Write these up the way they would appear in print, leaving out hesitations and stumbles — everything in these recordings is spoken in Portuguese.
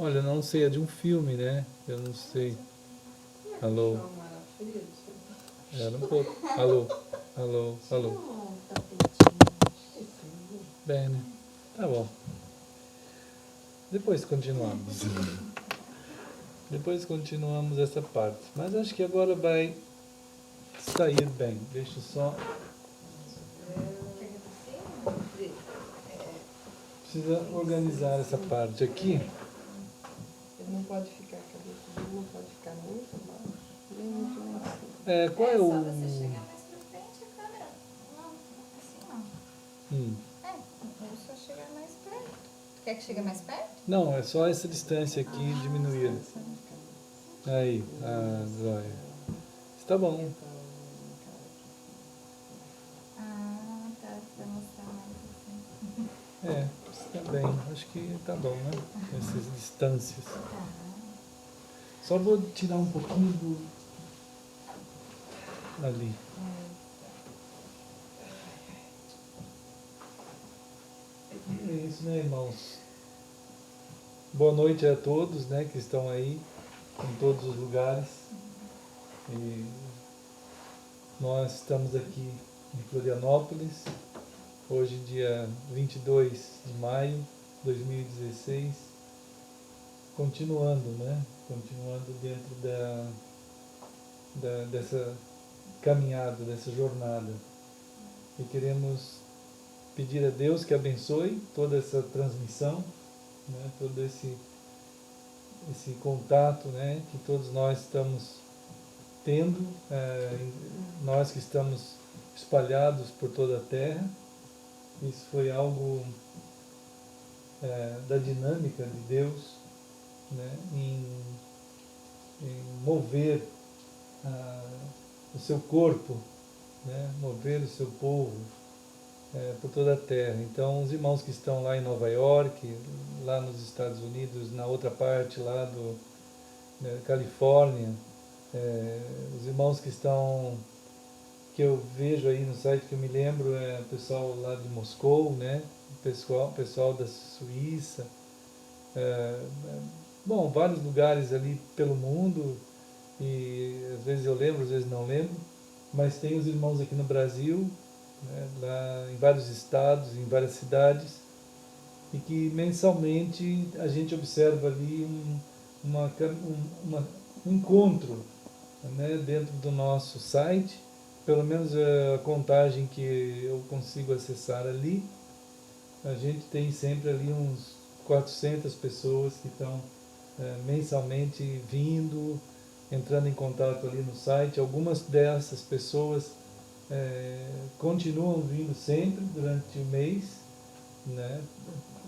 Olha, não sei, é de um filme, né? Eu não sei. Alô? Era um pouco. Alô? Alô? Alô? Bem, tá bom. Depois continuamos. Depois continuamos essa parte. Mas acho que agora vai sair bem. Deixa eu só. Precisa organizar essa parte aqui. Ele não pode ficar, a cabeça dele não pode ficar muito baixo, nem muito lá em cima. Qual é o. só você chegar mais pra frente a câmera. Não, assim não. Ou só chegar mais perto. Quer que chegue mais perto? Não, é só essa distância aqui diminuir. Aí, joia. Está bom. Ah, tá. Pra mostrar mais assim. Está bem. Acho que tá bom, né? Essas distâncias. Tá. Só vou tirar um pouquinho do. Ali. É isso, né, irmãos? Boa noite a todos, né, que estão aí, em todos os lugares. E nós estamos aqui em Florianópolis, hoje dia 22 de maio de 2016, continuando, né? Continuando dentro dessa caminhada, dessa jornada. E queremos pedir a Deus que abençoe toda essa transmissão, né? Todo esse contato, né? Que todos nós estamos tendo, nós que estamos espalhados por toda a Terra. Isso foi algo da dinâmica de Deus, né? Em mover o seu corpo, né? Mover o seu povo por toda a Terra. Então, os irmãos que estão lá em Nova York, lá nos Estados Unidos, na outra parte lá Califórnia, os irmãos que estão, que eu vejo aí no site, que eu me lembro, o pessoal lá de Moscou, né? Pessoal da Suíça, bom, vários lugares ali pelo mundo, e às vezes eu lembro, às vezes não lembro, mas tem os irmãos aqui no Brasil, né, lá em vários estados, em várias cidades, e que mensalmente a gente observa ali um encontro, né, dentro do nosso site, pelo menos a contagem que eu consigo acessar ali, a gente tem sempre ali uns 400 pessoas que estão mensalmente vindo, entrando em contato ali no site. Algumas dessas pessoas continuam vindo sempre durante o mês, né?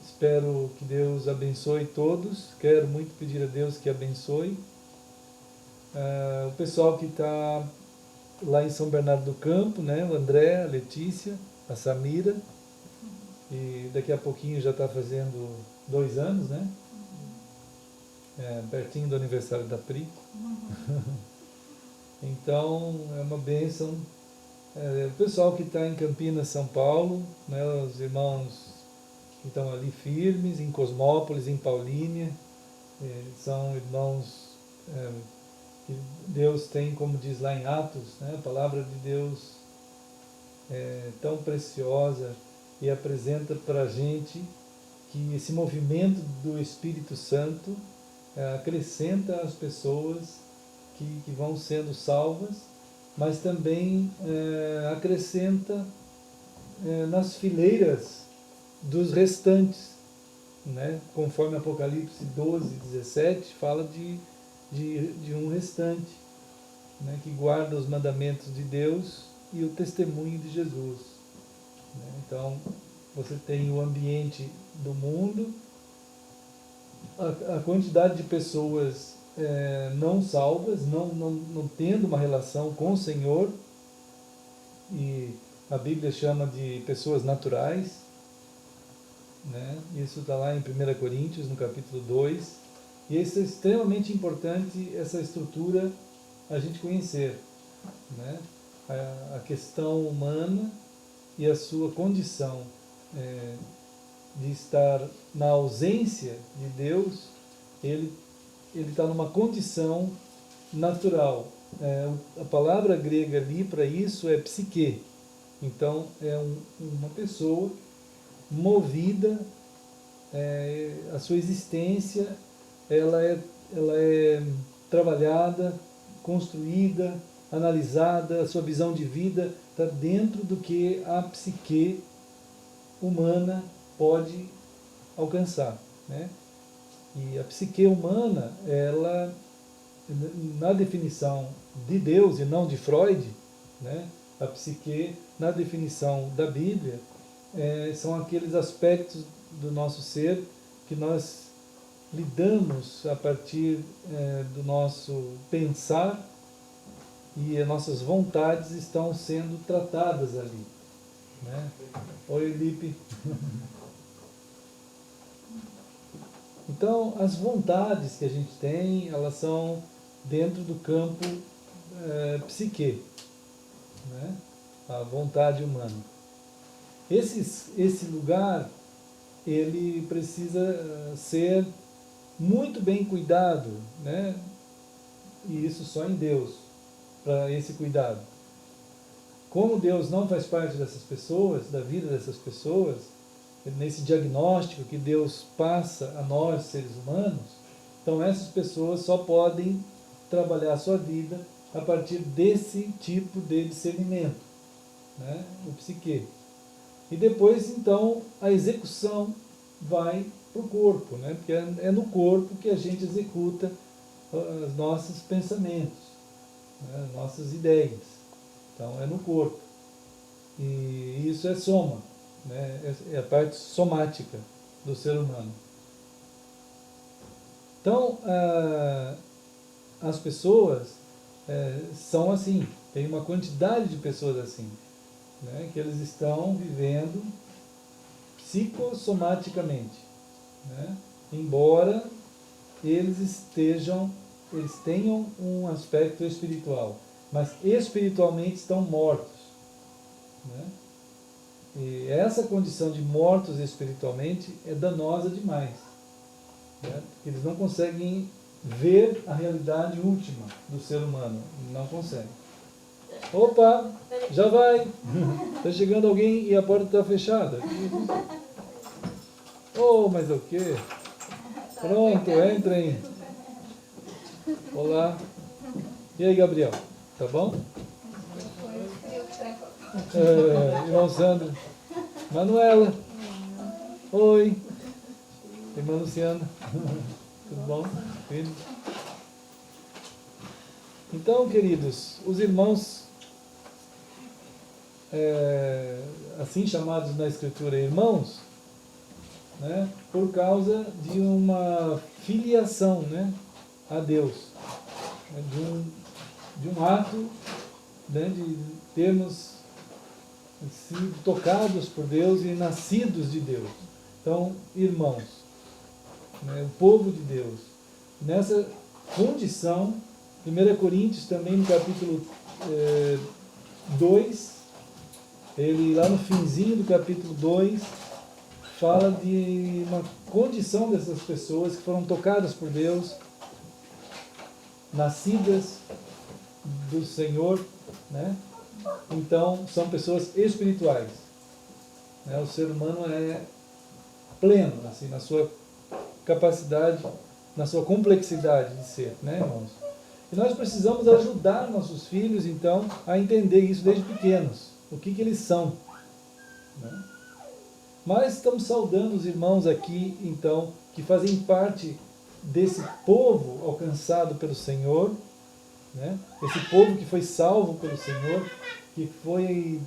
Espero que Deus abençoe todos. Quero muito pedir a Deus que abençoe o pessoal que está lá em São Bernardo do Campo, né? O André, a Letícia, a Samira, e daqui a pouquinho já está fazendo 2 anos, né? Pertinho do aniversário da Pri. Então é uma bênção. O pessoal que está em Campinas, São Paulo, né? Os irmãos que estão ali firmes, em Cosmópolis, em Paulínia, são irmãos que Deus tem, como diz lá em Atos, né? A palavra de Deus é tão preciosa e apresenta para a gente que esse movimento do Espírito Santo acrescenta as pessoas que vão sendo salvas, mas também acrescenta nas fileiras dos restantes, né? Conforme Apocalipse 12, 17, fala de um restante, né? Que guarda os mandamentos de Deus e o testemunho de Jesus, né? Então, você tem o ambiente do mundo, a quantidade de pessoas não salvas, não tendo uma relação com o Senhor, e a Bíblia chama de pessoas naturais, né? Isso está lá em 1 Coríntios, no capítulo 2, e isso é extremamente importante, essa estrutura a gente conhecer, né? A questão humana e a sua condição de estar na ausência de Deus ele está numa condição natural. A palavra grega ali para isso é psique. Então, é uma pessoa movida, a sua existência, ela é trabalhada, construída, analisada, a sua visão de vida está dentro do que a psique humana pode alcançar, né? E a psique humana, ela, na definição de Deus e não de Freud, né? A psique, na definição da Bíblia, são aqueles aspectos do nosso ser que nós lidamos a partir do nosso pensar, e as nossas vontades estão sendo tratadas ali, né? Oi, Lipe. Então, as vontades que a gente tem, elas são dentro do campo psique, né? A vontade humana. Esse lugar, ele precisa ser muito bem cuidado, né? E isso só em Deus, para esse cuidado. Como Deus não faz parte dessas pessoas, da vida dessas pessoas, nesse diagnóstico que Deus passa a nós, seres humanos, então essas pessoas só podem trabalhar a sua vida a partir desse tipo de discernimento, né? O psique. E depois, então, a execução vai para o corpo, né? Porque é no corpo que a gente executa os nossos pensamentos, né? As nossas ideias. Então, é no corpo. E isso é soma, né? É a parte somática do ser humano. Então, as pessoas são assim, tem uma quantidade de pessoas assim, né? Que eles estão vivendo psicossomaticamente, né? Embora eles tenham um aspecto espiritual, mas espiritualmente estão mortos, né? E essa condição de mortos espiritualmente é danosa demais, né? Porque eles não conseguem ver a realidade última do ser humano, não conseguem. Opa, já vai, está chegando alguém e a porta está fechada. Oh, mas o quê? Pronto, entrem. Olá. E aí, Gabriel? Tá bom? Irmão Sandro. Manuela. Oi. Irmã Luciana. Tudo bom? Filho? Então, queridos, os irmãos, assim chamados na Escritura irmãos, né, por causa de uma filiação, né, a Deus, né, de um ato, né, de termos sido tocados por Deus e nascidos de Deus. Então, irmãos, né, o povo de Deus. Nessa condição, 1 Coríntios também no capítulo 2, ele lá no finzinho do capítulo 2, fala de uma condição dessas pessoas que foram tocadas por Deus, nascidas do Senhor, né? Então, são pessoas espirituais, né? O ser humano é pleno, assim, na sua capacidade, na sua complexidade de ser, né, irmãos? E nós precisamos ajudar nossos filhos, então, a entender isso desde pequenos, o que eles são, né? Mas estamos saudando os irmãos aqui, então, que fazem parte desse povo alcançado pelo Senhor, né? Esse povo que foi salvo pelo Senhor, que foi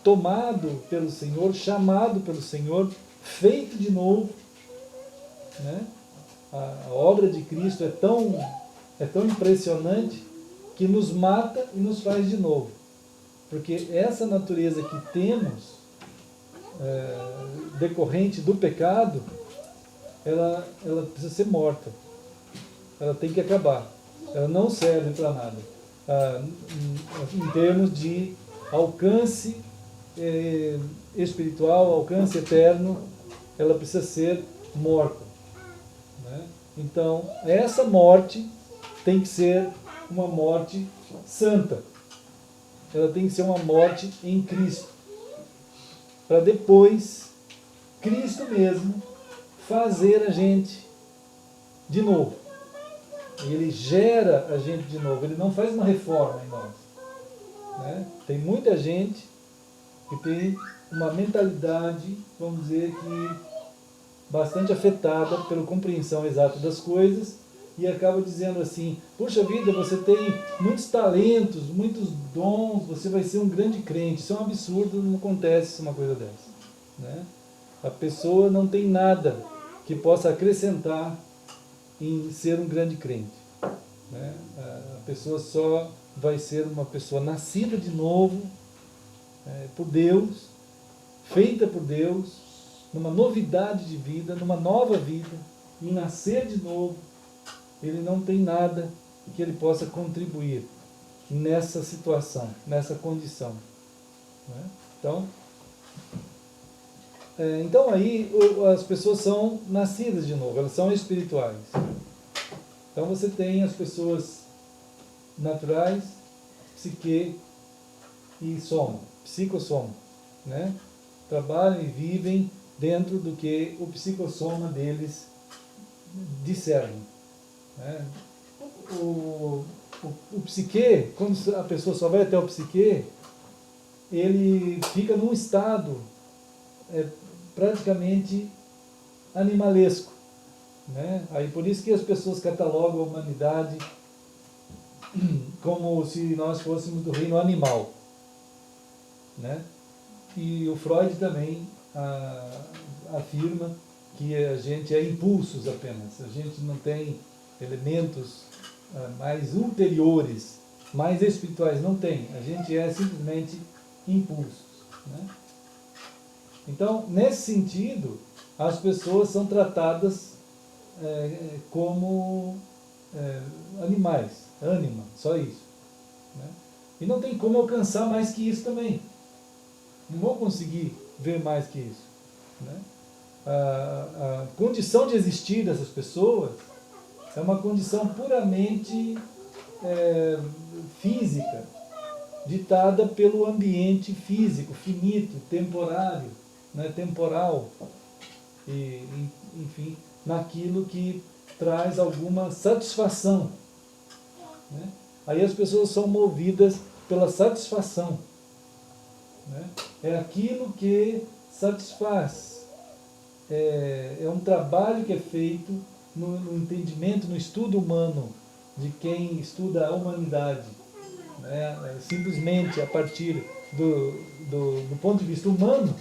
tomado pelo Senhor, chamado pelo Senhor, feito de novo, né? A obra de Cristo é tão impressionante que nos mata e nos faz de novo. Porque essa natureza que temos, decorrente do pecado, ela precisa ser morta. Ela tem que acabar. Ela não serve para nada. Em termos de alcance espiritual, alcance eterno, ela precisa ser morta, né? Então, essa morte tem que ser uma morte santa. Ela tem que ser uma morte em Cristo. Para depois, Cristo mesmo, fazer a gente de novo. Ele gera a gente de novo. Ele não faz uma reforma em nós. Né? Tem muita gente que tem uma mentalidade, vamos dizer que bastante afetada pela compreensão exata das coisas e acaba dizendo assim: puxa vida, você tem muitos talentos, muitos dons, você vai ser um grande crente. Isso é um absurdo, não acontece uma coisa dessa. Né? A pessoa não tem nada que possa acrescentar em ser um grande crente. Né? A pessoa só vai ser uma pessoa nascida de novo por Deus, feita por Deus, numa novidade de vida, numa nova vida, em nascer de novo. Ele não tem nada que ele possa contribuir nessa situação, nessa condição. Né? Então aí as pessoas são nascidas de novo, elas são espirituais. Então você tem as pessoas naturais, psique e soma, psicossoma, né? Trabalham e vivem dentro do que o psicossoma deles discerne. Né? O psique, quando a pessoa só vai até o psique, ele fica num estado praticamente animalesco. Né? Aí por isso que as pessoas catalogam a humanidade como se nós fôssemos do reino animal. Né? E o Freud também afirma que a gente é impulsos apenas, a gente não tem elementos mais ulteriores, mais espirituais, não tem, a gente é simplesmente impulsos. Né? Então, nesse sentido, as pessoas são tratadas como animais, ânima, só isso. Né? E não tem como alcançar mais que isso também. Não vão conseguir ver mais que isso. Né? A condição de existir dessas pessoas é uma condição puramente física, ditada pelo ambiente físico, finito, temporário, né, temporal, e, enfim, naquilo que traz alguma satisfação. Né? Aí as pessoas são movidas pela satisfação. Né? É aquilo que satisfaz. É um trabalho que é feito no entendimento, no estudo humano, de quem estuda a humanidade. Né? Simplesmente a partir do ponto de vista humano,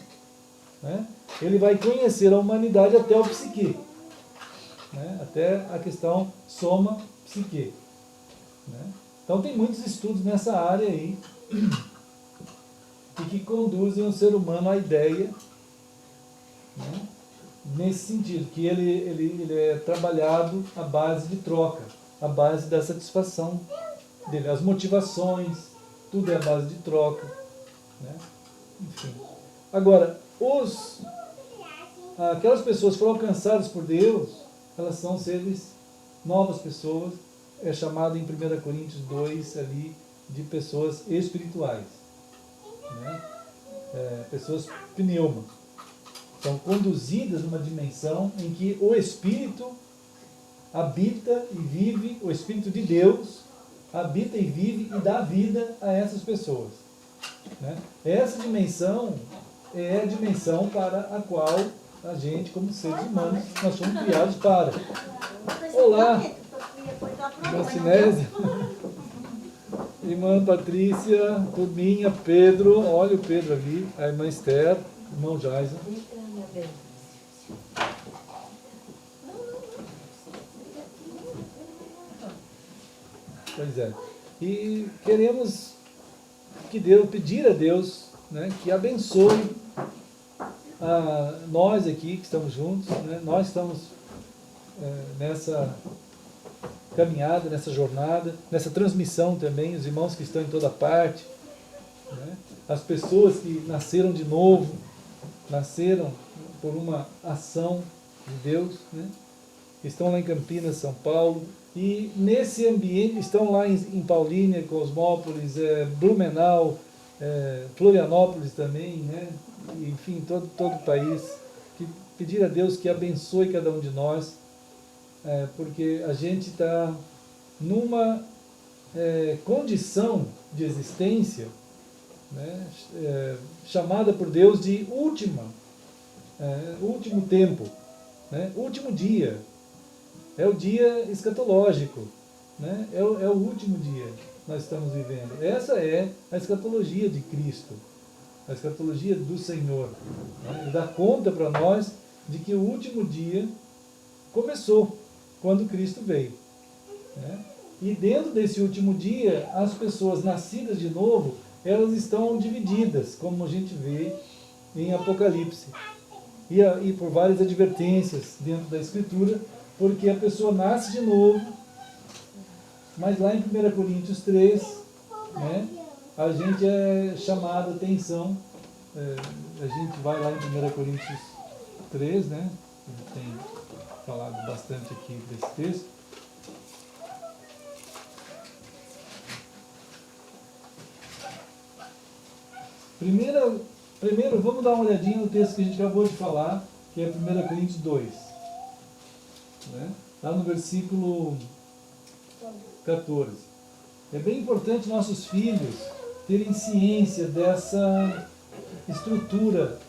né? Ele vai conhecer a humanidade até o psique. Né? Até a questão soma-psique. Né? Então tem muitos estudos nessa área aí, e que conduzem o ser humano à ideia, né, nesse sentido, que ele é trabalhado à base de troca, à base da satisfação dele, as motivações, tudo é à base de troca. Né? Enfim. Agora, aquelas pessoas que foram alcançadas por Deus, elas são seres, novas pessoas, é chamado em 1 Coríntios 2 ali de pessoas espirituais. Né? Pessoas pneuma, são conduzidas numa dimensão em que o Espírito habita e vive, o Espírito de Deus habita e vive e dá vida a essas pessoas. Né? Essa dimensão é a dimensão para a qual a gente, como seres humanos, nós somos criados para. Olá, irmã Sinésia, irmã Patrícia, turminha, Pedro, olha o Pedro ali, a irmã Esther, irmão Jaison. Pois é. E queremos pedir a Deus, né, que abençoe nós aqui que estamos juntos. Né, nós estamos nessa caminhada, nessa jornada, nessa transmissão também, os irmãos que estão em toda parte, né, as pessoas que nasceram de novo, nasceram por uma ação de Deus, né, estão lá em Campinas, São Paulo, e nesse ambiente estão lá em Paulínia, Cosmópolis, Blumenau, Florianópolis também, né? Enfim, todo o país. Pedir a Deus que abençoe cada um de nós, porque a gente está numa condição de existência, né, chamada por Deus de último tempo, né, último dia. É o dia escatológico, né, é o último dia que nós estamos vivendo. Essa é a escatologia de Cristo, a escatologia do Senhor. Né, Ele dá conta para nós de que o último dia começou quando Cristo veio. Né? E dentro desse último dia, as pessoas nascidas de novo, elas estão divididas, como a gente vê em Apocalipse. E por várias advertências dentro da Escritura, porque a pessoa nasce de novo, mas lá em 1 Coríntios 3, né, a gente é chamado a atenção, a gente vai lá em 1 Coríntios 3, né, a gente tem falado bastante aqui desse texto. Primeiro, vamos dar uma olhadinha no texto que a gente acabou de falar, que é 1 Coríntios 2. Né? Lá no versículo 14. É bem importante nossos filhos terem ciência dessa estrutura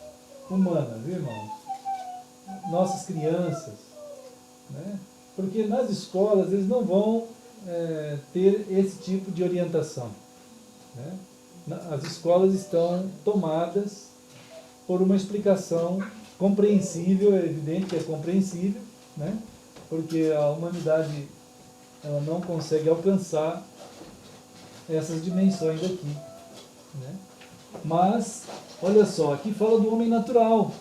humana, viu, irmãos? Nossas crianças. Né? Porque nas escolas eles não vão ter esse tipo de orientação. Né? As escolas estão tomadas por uma explicação compreensível, é evidente que é compreensível, né? Porque a humanidade ela não consegue alcançar essas dimensões aqui. Né? Mas, olha só, aqui fala do homem natural,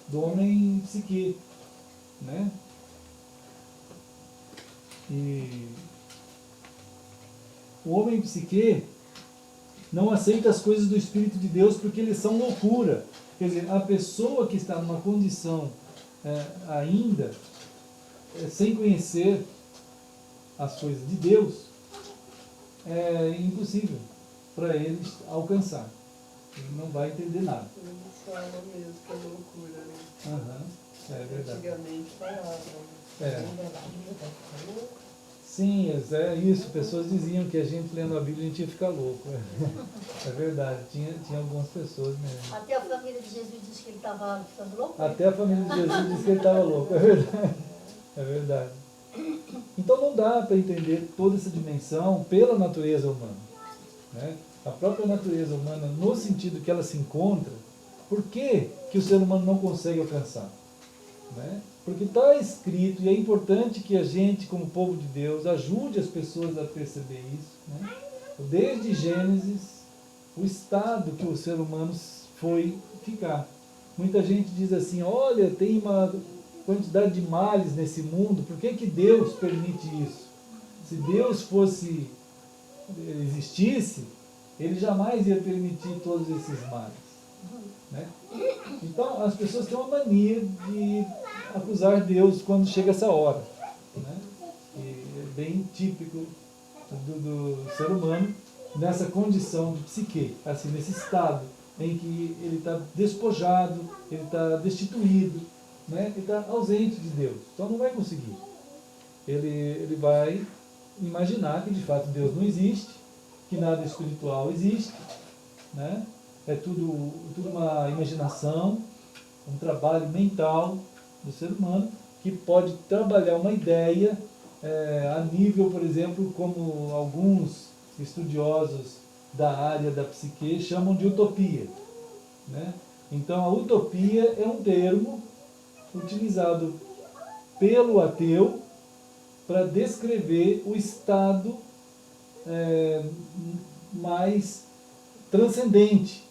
do homem psique. Né? E o homem psique não aceita as coisas do Espírito de Deus porque eles são loucura. Quer dizer, a pessoa que está numa condição ainda sem conhecer as coisas de Deus, é impossível para eles alcançar. Ele não vai entender nada. Ele fala mesmo que é loucura, né? É verdade. Antigamente falava. Sim, é isso. Pessoas diziam que a gente lendo a Bíblia a gente ia ficar louco. É verdade, tinha algumas pessoas mesmo. Até a família de Jesus disse que ele estava ficando louco. Até a família de Jesus disse que ele estava louco, é verdade. É verdade. Então não dá para entender toda essa dimensão pela natureza humana. Né? A própria natureza humana, no sentido que ela se encontra, por que o ser humano não consegue alcançar? Né? Porque está escrito, e é importante que a gente, como povo de Deus, ajude as pessoas a perceber isso. Né? Desde Gênesis, o estado que o ser humano foi ficar. Muita gente diz assim, olha, tem uma quantidade de males nesse mundo, por que Deus permite isso? Se Deus existisse, Ele jamais ia permitir todos esses males. Né? Então, as pessoas têm uma mania de acusar Deus quando chega essa hora. Né? E é bem típico do ser humano nessa condição de psique, assim, nesse estado em que ele está despojado, ele está destituído, né? Ele está ausente de Deus. Então não vai conseguir. Ele vai imaginar que de fato Deus não existe, que nada espiritual existe, né? É tudo uma imaginação, um trabalho mental do ser humano que pode trabalhar uma ideia a nível, por exemplo, como alguns estudiosos da área da psique chamam de utopia. Né? Então a utopia é um termo utilizado pelo ateu para descrever o estado mais transcendente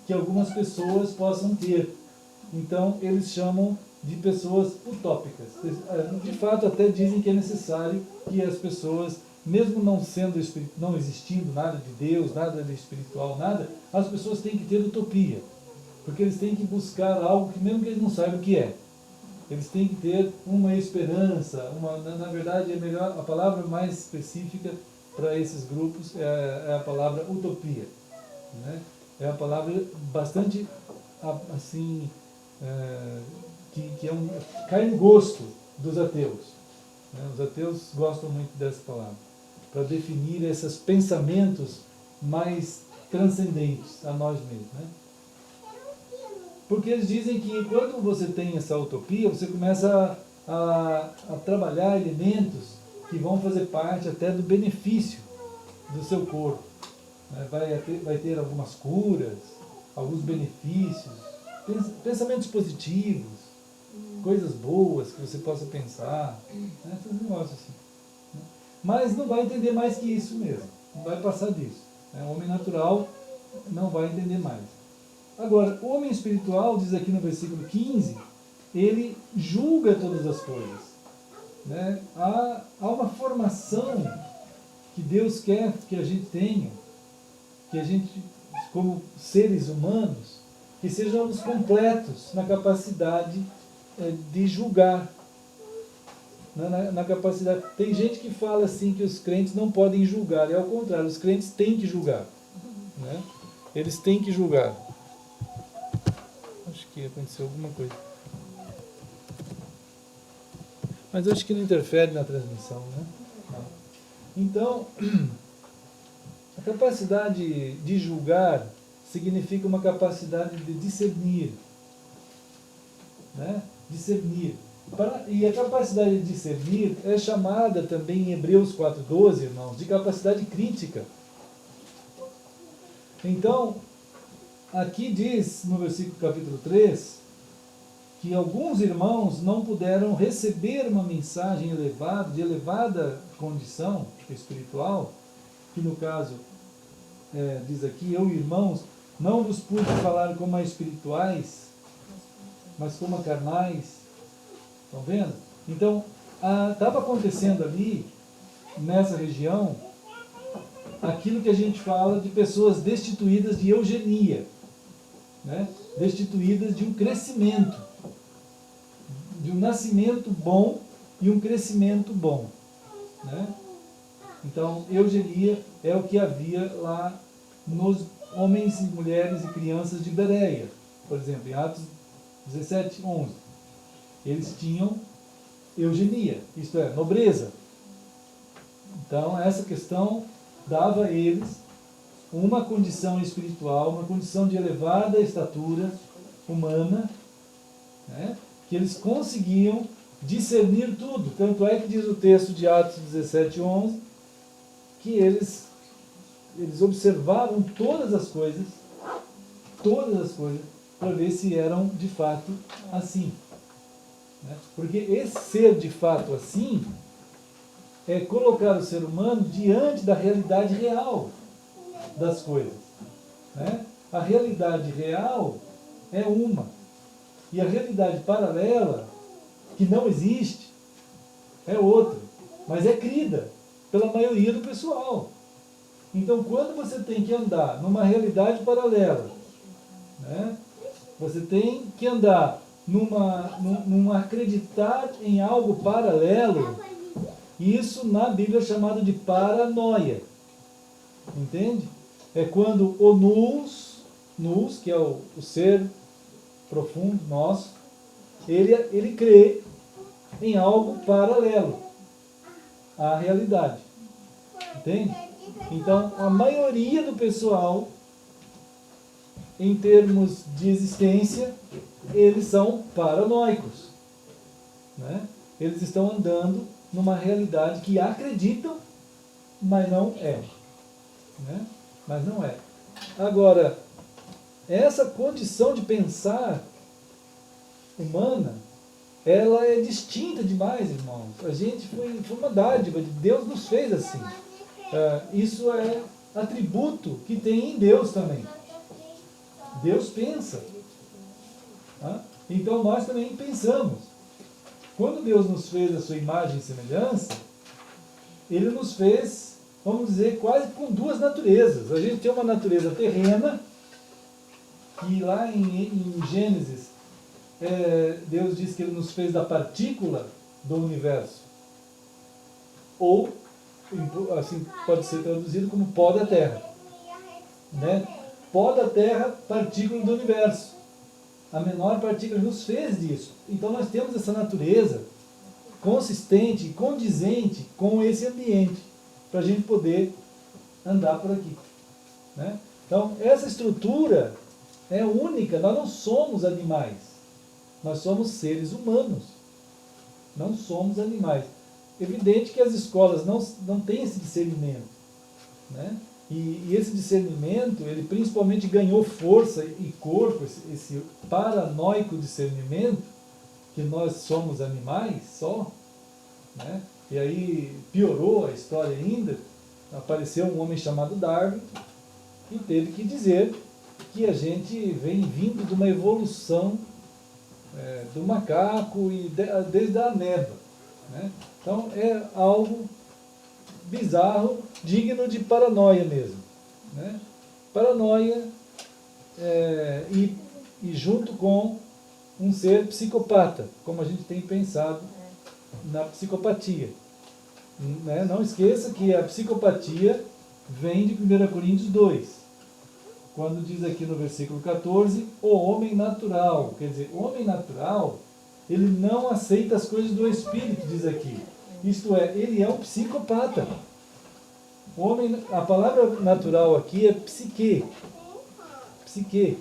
que algumas pessoas possam ter. Então, eles chamam de pessoas utópicas. De fato, até dizem que é necessário que as pessoas, mesmo não existindo nada de Deus, nada de espiritual, nada, as pessoas têm que ter utopia. Porque eles têm que buscar algo que mesmo que eles não saibam o que é. Eles têm que ter uma esperança, na verdade, é melhor, a palavra mais específica para esses grupos é a palavra utopia, né? É a palavra bastante, assim, cai no gosto dos ateus, né? Os ateus gostam muito dessa palavra, para definir esses pensamentos mais transcendentes a nós mesmos, né? Porque eles dizem que quando você tem essa utopia, você começa a trabalhar elementos que vão fazer parte até do benefício do seu corpo, né? Vai ter algumas curas, alguns benefícios, pensamentos positivos, coisas boas que você possa pensar, né? Esses negócios assim, né? Mas não vai entender mais que isso mesmo, não vai passar disso, né? O homem natural não vai entender mais. Agora, o homem espiritual, diz aqui no versículo 15, ele julga todas as coisas, né? Há uma formação que Deus quer que a gente tenha, que a gente, como seres humanos, que sejamos completos na capacidade de julgar. Na capacidade. Tem gente que fala assim que os crentes não podem julgar, e ao contrário, os crentes têm que julgar, né? Eles têm que julgar. Acho que aconteceu alguma coisa. Mas acho que não interfere na transmissão, né? Não. Então, a capacidade de julgar significa uma capacidade de discernir, né? Discernir. E a capacidade de discernir é chamada também em Hebreus 4:12, irmãos, de capacidade crítica. Então, aqui diz, no versículo capítulo 3, que alguns irmãos não puderam receber uma mensagem de elevada condição espiritual, que no caso, diz aqui, eu, irmãos, não vos pude falar como a espirituais, mas como a carnais. Estão vendo? Então, estava acontecendo ali, nessa região, aquilo que a gente fala de pessoas destituídas de eugenia, né? Destituídas de um crescimento, de um nascimento bom e um crescimento bom, né? Então, eugenia é o que havia lá nos homens e mulheres e crianças de Bereia, por exemplo, em Atos 17:11. Eles tinham eugenia, isto é, nobreza. Então, essa questão dava a eles uma condição espiritual, uma condição de elevada estatura humana, né, que eles conseguiam discernir tudo. Tanto é que diz o texto de Atos 17:11, que eles observavam todas as coisas, para ver se eram de fato assim. Porque esse ser de fato assim é colocar o ser humano diante da realidade real das coisas, né? A realidade real é uma, e a realidade paralela, que não existe, é outra, mas é crida pela maioria do pessoal. Então, quando você tem que andar numa realidade paralela, né, você tem que andar num acreditar em algo paralelo, isso na Bíblia é chamado de paranoia. Entende? É quando o nous, que é o ser profundo nosso, ele crê em algo paralelo à realidade. Entende? Então, a maioria do pessoal, em termos de existência, eles são paranoicos, né? Eles estão andando numa realidade que acreditam, mas não é, né? Mas não é. Agora, essa condição de pensar humana, ela é distinta demais, irmãos. A gente foi uma dádiva, Deus nos fez assim. Isso é atributo que tem em Deus também. Deus pensa. Então nós também pensamos. Quando Deus nos fez a sua imagem e semelhança, Ele nos fez, vamos dizer, quase com duas naturezas. A gente tem uma natureza terrena, que lá em Gênesis Deus diz que Ele nos fez da partícula do universo. Ou, assim pode ser traduzido como pó da terra. Né? Pó da terra, partícula do universo. A menor partícula nos fez disso. Então nós temos essa natureza consistente, condizente com esse ambiente, para a gente poder andar por aqui. Né? Então, essa estrutura é única. Nós não somos animais. Nós somos seres humanos. Não somos animais. Evidente que as escolas não têm esse discernimento. Né? E esse discernimento, ele principalmente ganhou força e corpo, esse paranoico discernimento, que nós somos animais só, né? E aí piorou a história ainda, apareceu um homem chamado Darwin e teve que dizer que a gente vem vindo de uma evolução do macaco e desde a ameba. Né? Então é algo bizarro, digno de paranoia mesmo. Né? Paranoia e junto com um ser psicopata, como a gente tem pensado na psicopatia. Né? Não esqueça que a psicopatia vem de 1 Coríntios 2, quando diz aqui no versículo 14, o homem natural. Quer dizer, o homem natural, ele não aceita as coisas do Espírito, diz aqui. Isto é, ele é um psicopata. O homem, a palavra natural aqui é psique. Psique.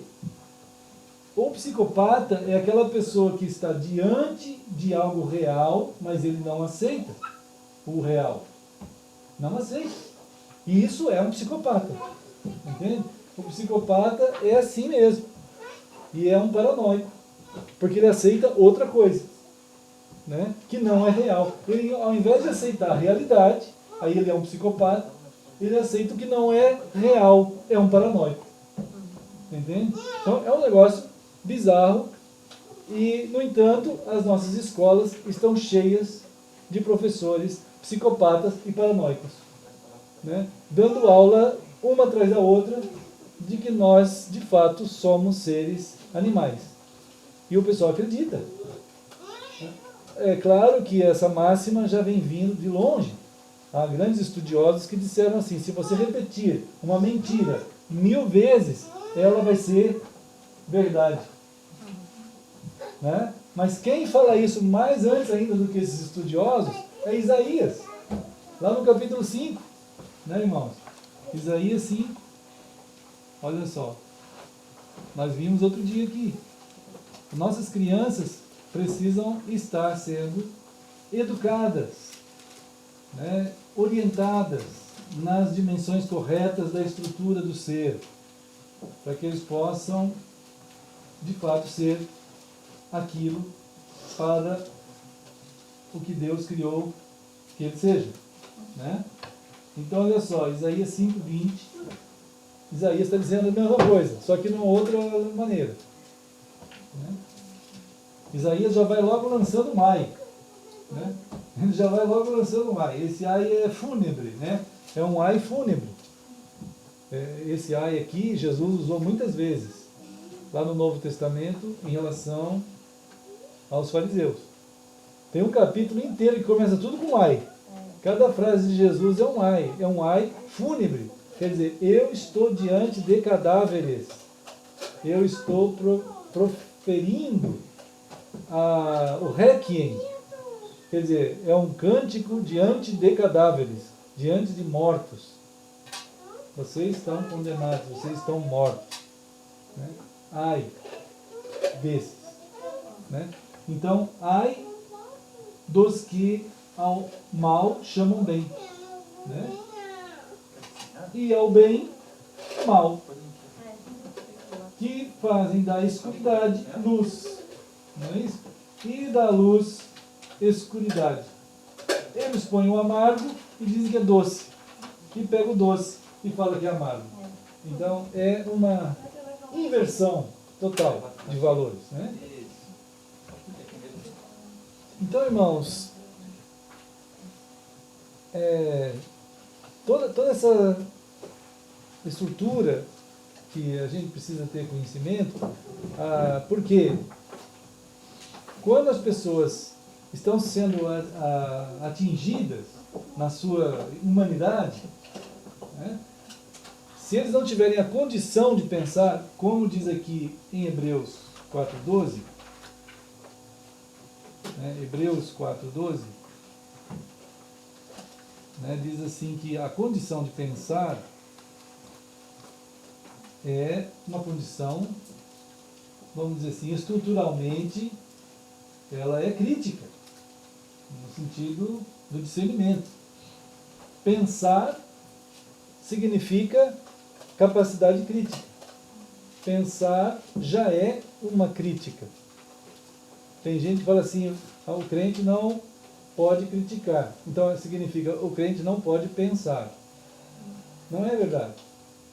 O psicopata é aquela pessoa que está diante de algo real, mas ele não aceita o real. Não aceita. E isso é um psicopata. Entende? O psicopata é assim mesmo. E é um paranoico. Porque ele aceita outra coisa. Né? Que não é real. Ele, ao invés de aceitar a realidade, aí ele é um psicopata, ele aceita o que não é real. É um paranoico. Entende? Então é um negócio bizarro. E, no entanto, as nossas escolas estão cheias de professores psicopatas e paranoicos. Né? Dando aula, uma atrás da outra, de que nós, de fato, somos seres animais. E o pessoal acredita. É claro que essa máxima já vem vindo de longe. Há grandes estudiosos que disseram assim, se você repetir uma mentira 1000 vezes, ela vai ser verdade. Né? Mas quem fala isso mais antes ainda do que esses estudiosos é Isaías. Lá no capítulo 5, né, irmãos? Isaías 5. Olha só. Nós vimos outro dia aqui. Nossas crianças precisam estar sendo educadas, né, orientadas nas dimensões corretas da estrutura do ser, para que eles possam, de fato, ser aquilo para o que Deus criou que ele seja. Né? Então, olha só, Isaías 5:20, Isaías está dizendo a mesma coisa, só que de uma outra maneira. Né? Isaías já vai logo lançando um ai. Né? Ele já vai logo lançando um ai. Esse ai é fúnebre, né? É um ai fúnebre. Esse ai aqui, Jesus usou muitas vezes, lá no Novo Testamento, em relação aos fariseus. Tem um capítulo inteiro que começa tudo com ai. Cada frase de Jesus é um ai fúnebre. Quer dizer, eu estou diante de cadáveres. Eu estou proferindo o requiem. Quer dizer, é um cântico diante de cadáveres, diante de mortos. Vocês estão condenados, vocês estão mortos. Né? Ai desses. Né? Então, ai dos que ao mal chamam bem. Né? E ao bem, mal. Que fazem da escuridade luz. Não é isso? E da luz, escuridade. Eles põem o amargo e dizem que é doce. E pega o doce e fala que é amargo. Então, é uma inversão total de valores. Né? Então, irmãos, toda essa estrutura que a gente precisa ter conhecimento, por quê? quando as pessoas estão sendo atingidas na sua humanidade, né, se eles não tiverem a condição de pensar, como diz aqui em Hebreus 4:12, né, Hebreus 4:12, né, diz assim que a condição de pensar é uma condição, vamos dizer assim, estruturalmente, ela é crítica, no sentido do discernimento. Pensar significa capacidade crítica. Pensar já é uma crítica. Tem gente que fala assim, o crente não pode criticar. Então significa, o crente não pode pensar. Não é verdade.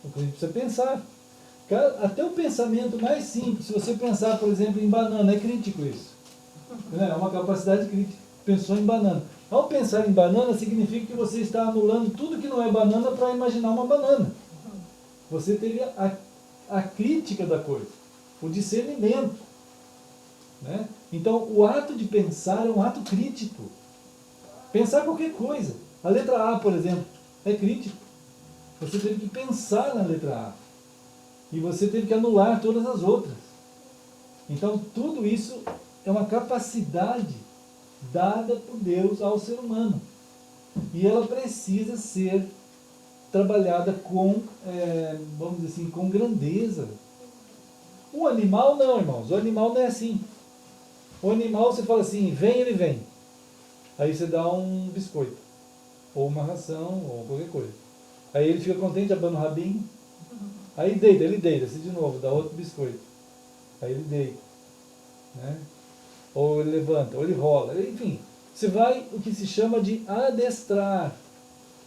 O crente precisa pensar. Até o pensamento mais simples, se você pensar, por exemplo, em banana, é crítico isso. É uma capacidade crítica. Pensou em banana. Ao pensar em banana, significa que você está anulando tudo que não é banana para imaginar uma banana. Você teve a crítica da coisa, o discernimento. Né? Então, o ato de pensar é um ato crítico. Pensar qualquer coisa. A letra A, por exemplo, é crítico. Você teve que pensar na letra A. E você teve que anular todas as outras. Então, tudo isso é uma capacidade dada por Deus ao ser humano. E ela precisa ser trabalhada com, vamos dizer assim, com grandeza. O animal não, irmãos. O animal não é assim. O animal, você fala assim, vem, ele vem. Aí você dá um biscoito. Ou uma ração, ou qualquer coisa. Aí ele fica contente, abana o rabinho. Aí deita, ele deita-se de novo, dá outro biscoito. Aí ele deita. Né? Ou ele levanta, ou ele rola. Enfim, você vai o que se chama de adestrar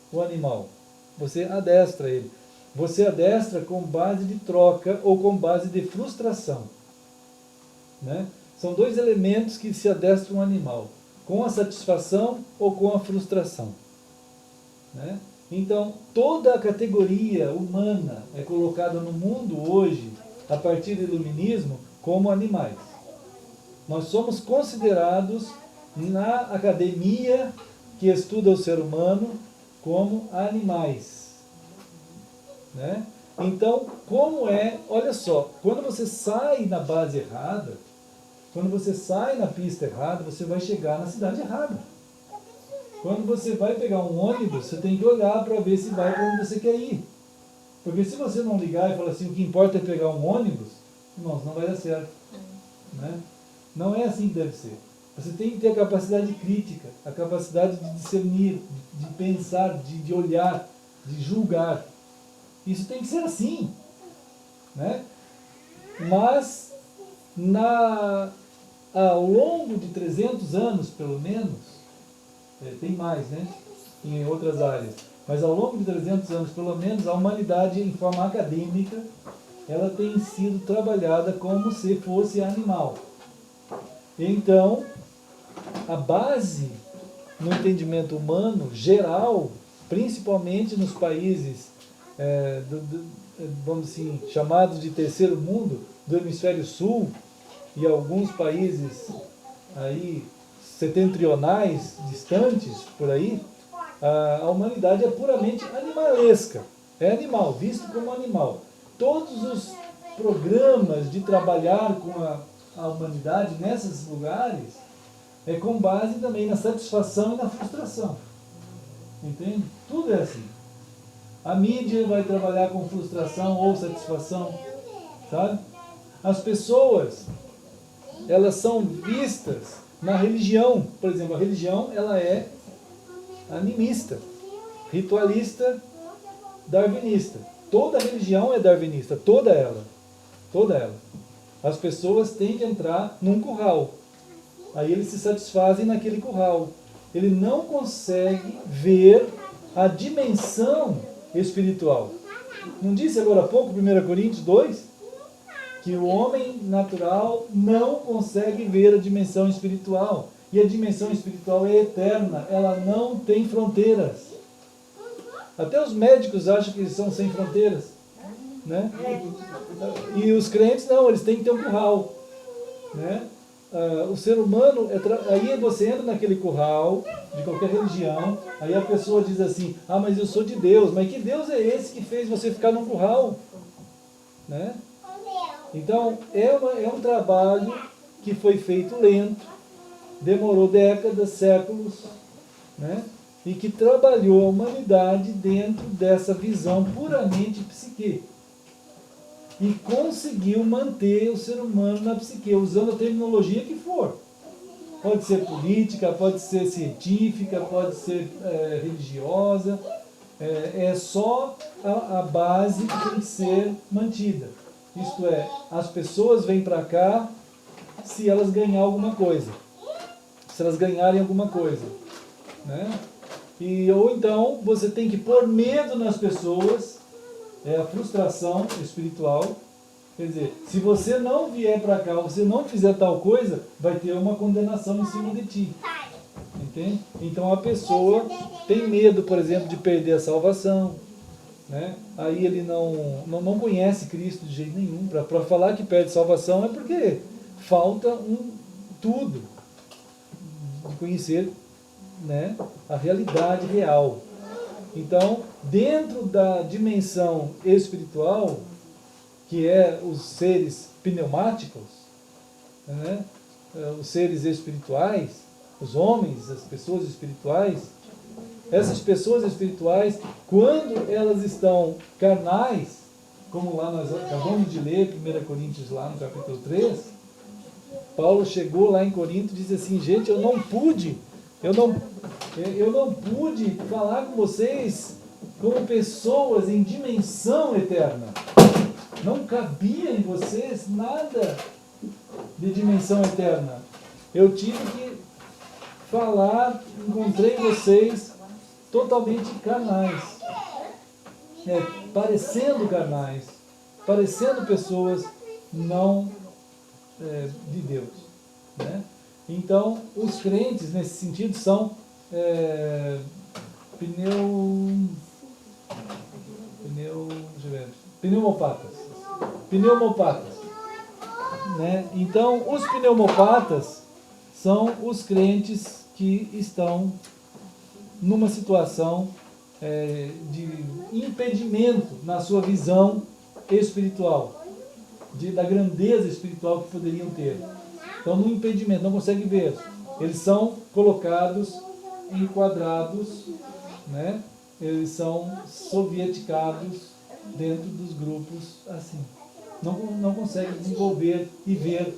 o animal. Você adestra ele. Você adestra com base de troca ou com base de frustração. Né? São dois elementos que se adestram um animal. Com a satisfação ou com a frustração. Né? Então, toda a categoria humana é colocada no mundo hoje, a partir do iluminismo, como animais. Nós somos considerados, na academia que estuda o ser humano, como animais. Né? Então, olha só, quando você sai na base errada, quando você sai na pista errada, você vai chegar na cidade errada. Quando você vai pegar um ônibus, você tem que olhar para ver se vai para onde você quer ir. Porque se você não ligar e falar assim, o que importa é pegar um ônibus, irmãos, não vai dar certo. Né? Não é assim que deve ser. Você tem que ter a capacidade crítica, a capacidade de discernir, de pensar, de olhar, de julgar. Isso tem que ser assim. Né? Mas, ao longo de 300 anos, pelo menos, tem mais, né? Em outras áreas. Mas ao longo de 300 anos, pelo menos, a humanidade, em forma acadêmica, ela tem sido trabalhada como se fosse animal. Então, a base no entendimento humano geral, principalmente nos países, vamos assim, chamados de terceiro mundo, do hemisfério sul, e alguns países aí setentrionais, distantes, por aí, a humanidade é puramente animalesca. É animal, visto como animal. Todos os programas de trabalhar com a humanidade nesses lugares é com base também na satisfação e na frustração. Entende? Tudo é assim. A mídia vai trabalhar com frustração ou satisfação. Sabe? As pessoas, elas são vistas na religião. Por exemplo, a religião, ela é animista, ritualista, darwinista. Toda religião é darwinista, toda ela. Toda ela. As pessoas têm que entrar num curral. Aí eles se satisfazem naquele curral. Ele não consegue ver a dimensão espiritual. Não disse agora há pouco, 1 Coríntios 2, que o homem natural não consegue ver a dimensão espiritual. E a dimensão espiritual é eterna, ela não tem fronteiras. Até os médicos acham que eles são sem fronteiras. Né? E os crentes não, eles têm que ter um curral. Né? o ser humano, aí você entra naquele curral de qualquer religião, aí a pessoa diz assim, mas eu sou de Deus, mas que Deus é esse que fez você ficar num curral? Né? Então, é um trabalho que foi feito lento, demorou décadas, séculos, né? E que trabalhou a humanidade dentro dessa visão puramente psique. E conseguiu manter o ser humano na psique, usando a terminologia que for. Pode ser política, pode ser científica, pode ser religiosa. É só a base que tem que ser mantida. Isto é, as pessoas vêm para cá se elas ganharem alguma coisa. Se elas ganharem alguma coisa. Né? Ou então você tem que pôr medo nas pessoas, a frustração espiritual. Quer dizer, se você não vier para cá, você não fizer tal coisa, vai ter uma condenação em cima de ti. Entende? Então a pessoa tem medo, por exemplo, de perder a salvação. Né? Aí ele não conhece Cristo de jeito nenhum. Para falar que perde salvação é porque falta tudo de conhecer, né, a realidade real. Então, dentro da dimensão espiritual, que é os seres pneumáticos, né, os seres espirituais, os homens, as pessoas espirituais, essas pessoas espirituais, quando elas estão carnais, como lá nós acabamos de ler, 1 Coríntios, lá no capítulo 3, Paulo chegou lá em Corinto e disse assim, gente, eu não pude falar com vocês como pessoas em dimensão eterna. Não cabia em vocês nada de dimensão eterna. Eu tive que falar, encontrei vocês totalmente carnais, parecendo carnais, parecendo pessoas não de Deus, né? Então, os crentes nesse sentido são pneumopatas, né? Então, os pneumopatas são os crentes que estão numa situação de impedimento na sua visão espiritual, da grandeza espiritual que poderiam ter. Então, no impedimento, não conseguem ver. Eles são colocados, enquadrados, né? Eles são sovieticados dentro dos grupos assim. Não conseguem desenvolver e ver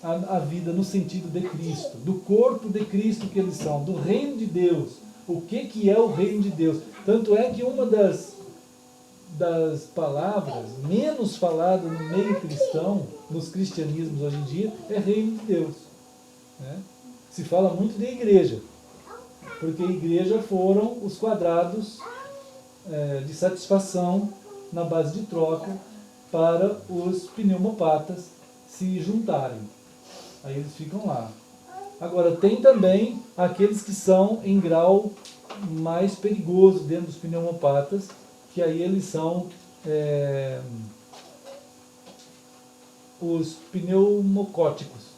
a vida no sentido de Cristo, do corpo de Cristo que eles são, do reino de Deus. O que é o reino de Deus? Tanto é que uma das palavras menos falada no meio cristão, nos cristianismos hoje em dia, é reino de Deus. Né? Se fala muito de igreja, porque igreja foram os quadrados de satisfação na base de troca para os pneumopatas se juntarem. Aí eles ficam lá. Agora, tem também aqueles que são em grau mais perigoso dentro dos pneumopatas, que aí eles são os pneumocóticos.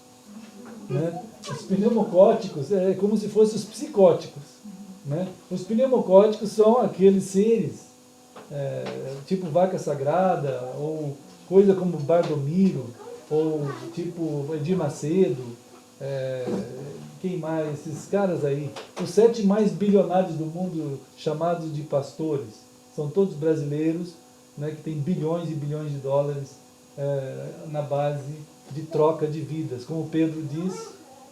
Né? Os pneumocóticos é como se fossem os psicóticos. Né? Os pneumocóticos são aqueles seres, tipo vaca sagrada, ou coisa como Bardomiro, ou tipo Edir Macedo, quem mais? Esses caras aí, os 7 mais bilionários do mundo, chamados de pastores, são todos brasileiros, né, que têm bilhões e bilhões de dólares na base de troca de vidas. Como Pedro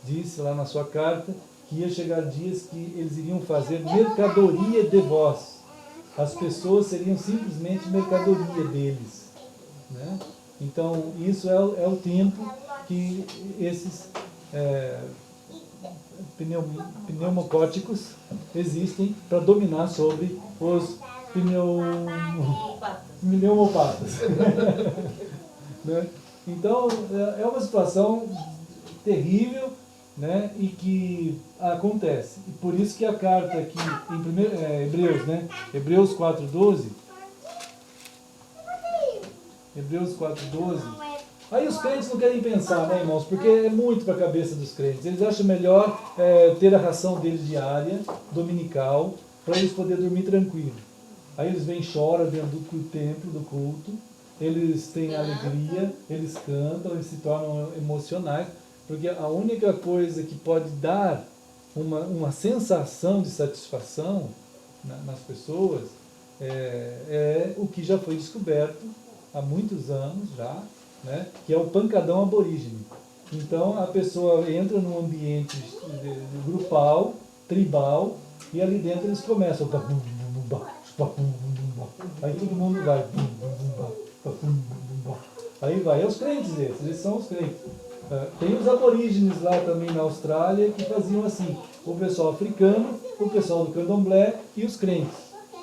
disse lá na sua carta, que ia chegar dias que eles iriam fazer mercadoria de vós. As pessoas seriam simplesmente mercadoria deles. Né? Então, isso é o tempo que esses pneumocóticos existem para dominar sobre os pneumopatas. Né? Então, é uma situação terrível, né? E que acontece. E por isso que a carta aqui em Hebreus, né? Hebreus 4:12, Aí os crentes não querem pensar, né, irmãos? Porque é muito para a cabeça dos crentes. Eles acham melhor ter a ração deles diária, dominical, para eles poderem dormir tranquilo. Aí eles vêm e choram dentro do templo, do culto. Eles têm alegria, eles cantam, eles se tornam emocionais. Porque a única coisa que pode dar uma sensação de satisfação nas pessoas é o que já foi descoberto há muitos anos já, né, que é o pancadão aborígene. Então a pessoa entra num ambiente grupal, tribal, e ali dentro eles começam. Aí todo mundo vai. Aí vai. É os crentes esses são os crentes. Tem os aborígenes lá também na Austrália que faziam assim. O pessoal africano, o pessoal do candomblé e os crentes.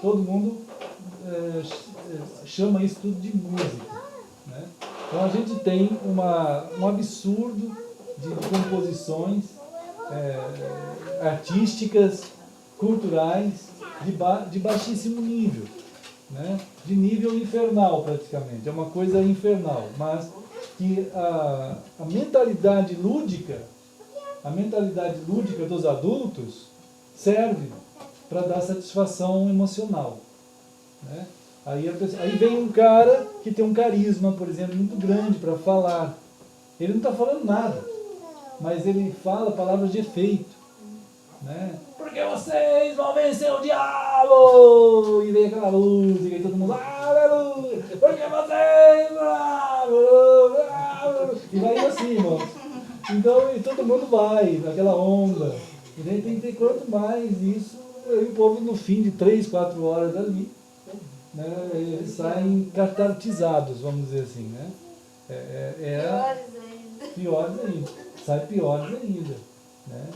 Todo mundo chama isso tudo de música, né? Então a gente tem um absurdo de composições artísticas, culturais, de baixíssimo nível, né? De nível infernal praticamente, é uma coisa infernal, mas que a mentalidade lúdica dos adultos serve para dar satisfação emocional, né? Aí vem um cara que tem um carisma, por exemplo, muito grande para falar. Ele não está falando nada, mas ele fala palavras de efeito, né? Porque vocês vão vencer o diabo! E vem aquela música e todo mundo, aleluia! Porque vocês... E vai assim, irmãos. Então, e todo mundo vai naquela onda. E de repente, quanto mais isso, o povo no fim de 3, 4 horas dali, né, eles saem catartizados, vamos dizer assim, né? Piores ainda. Sai piores ainda. Né?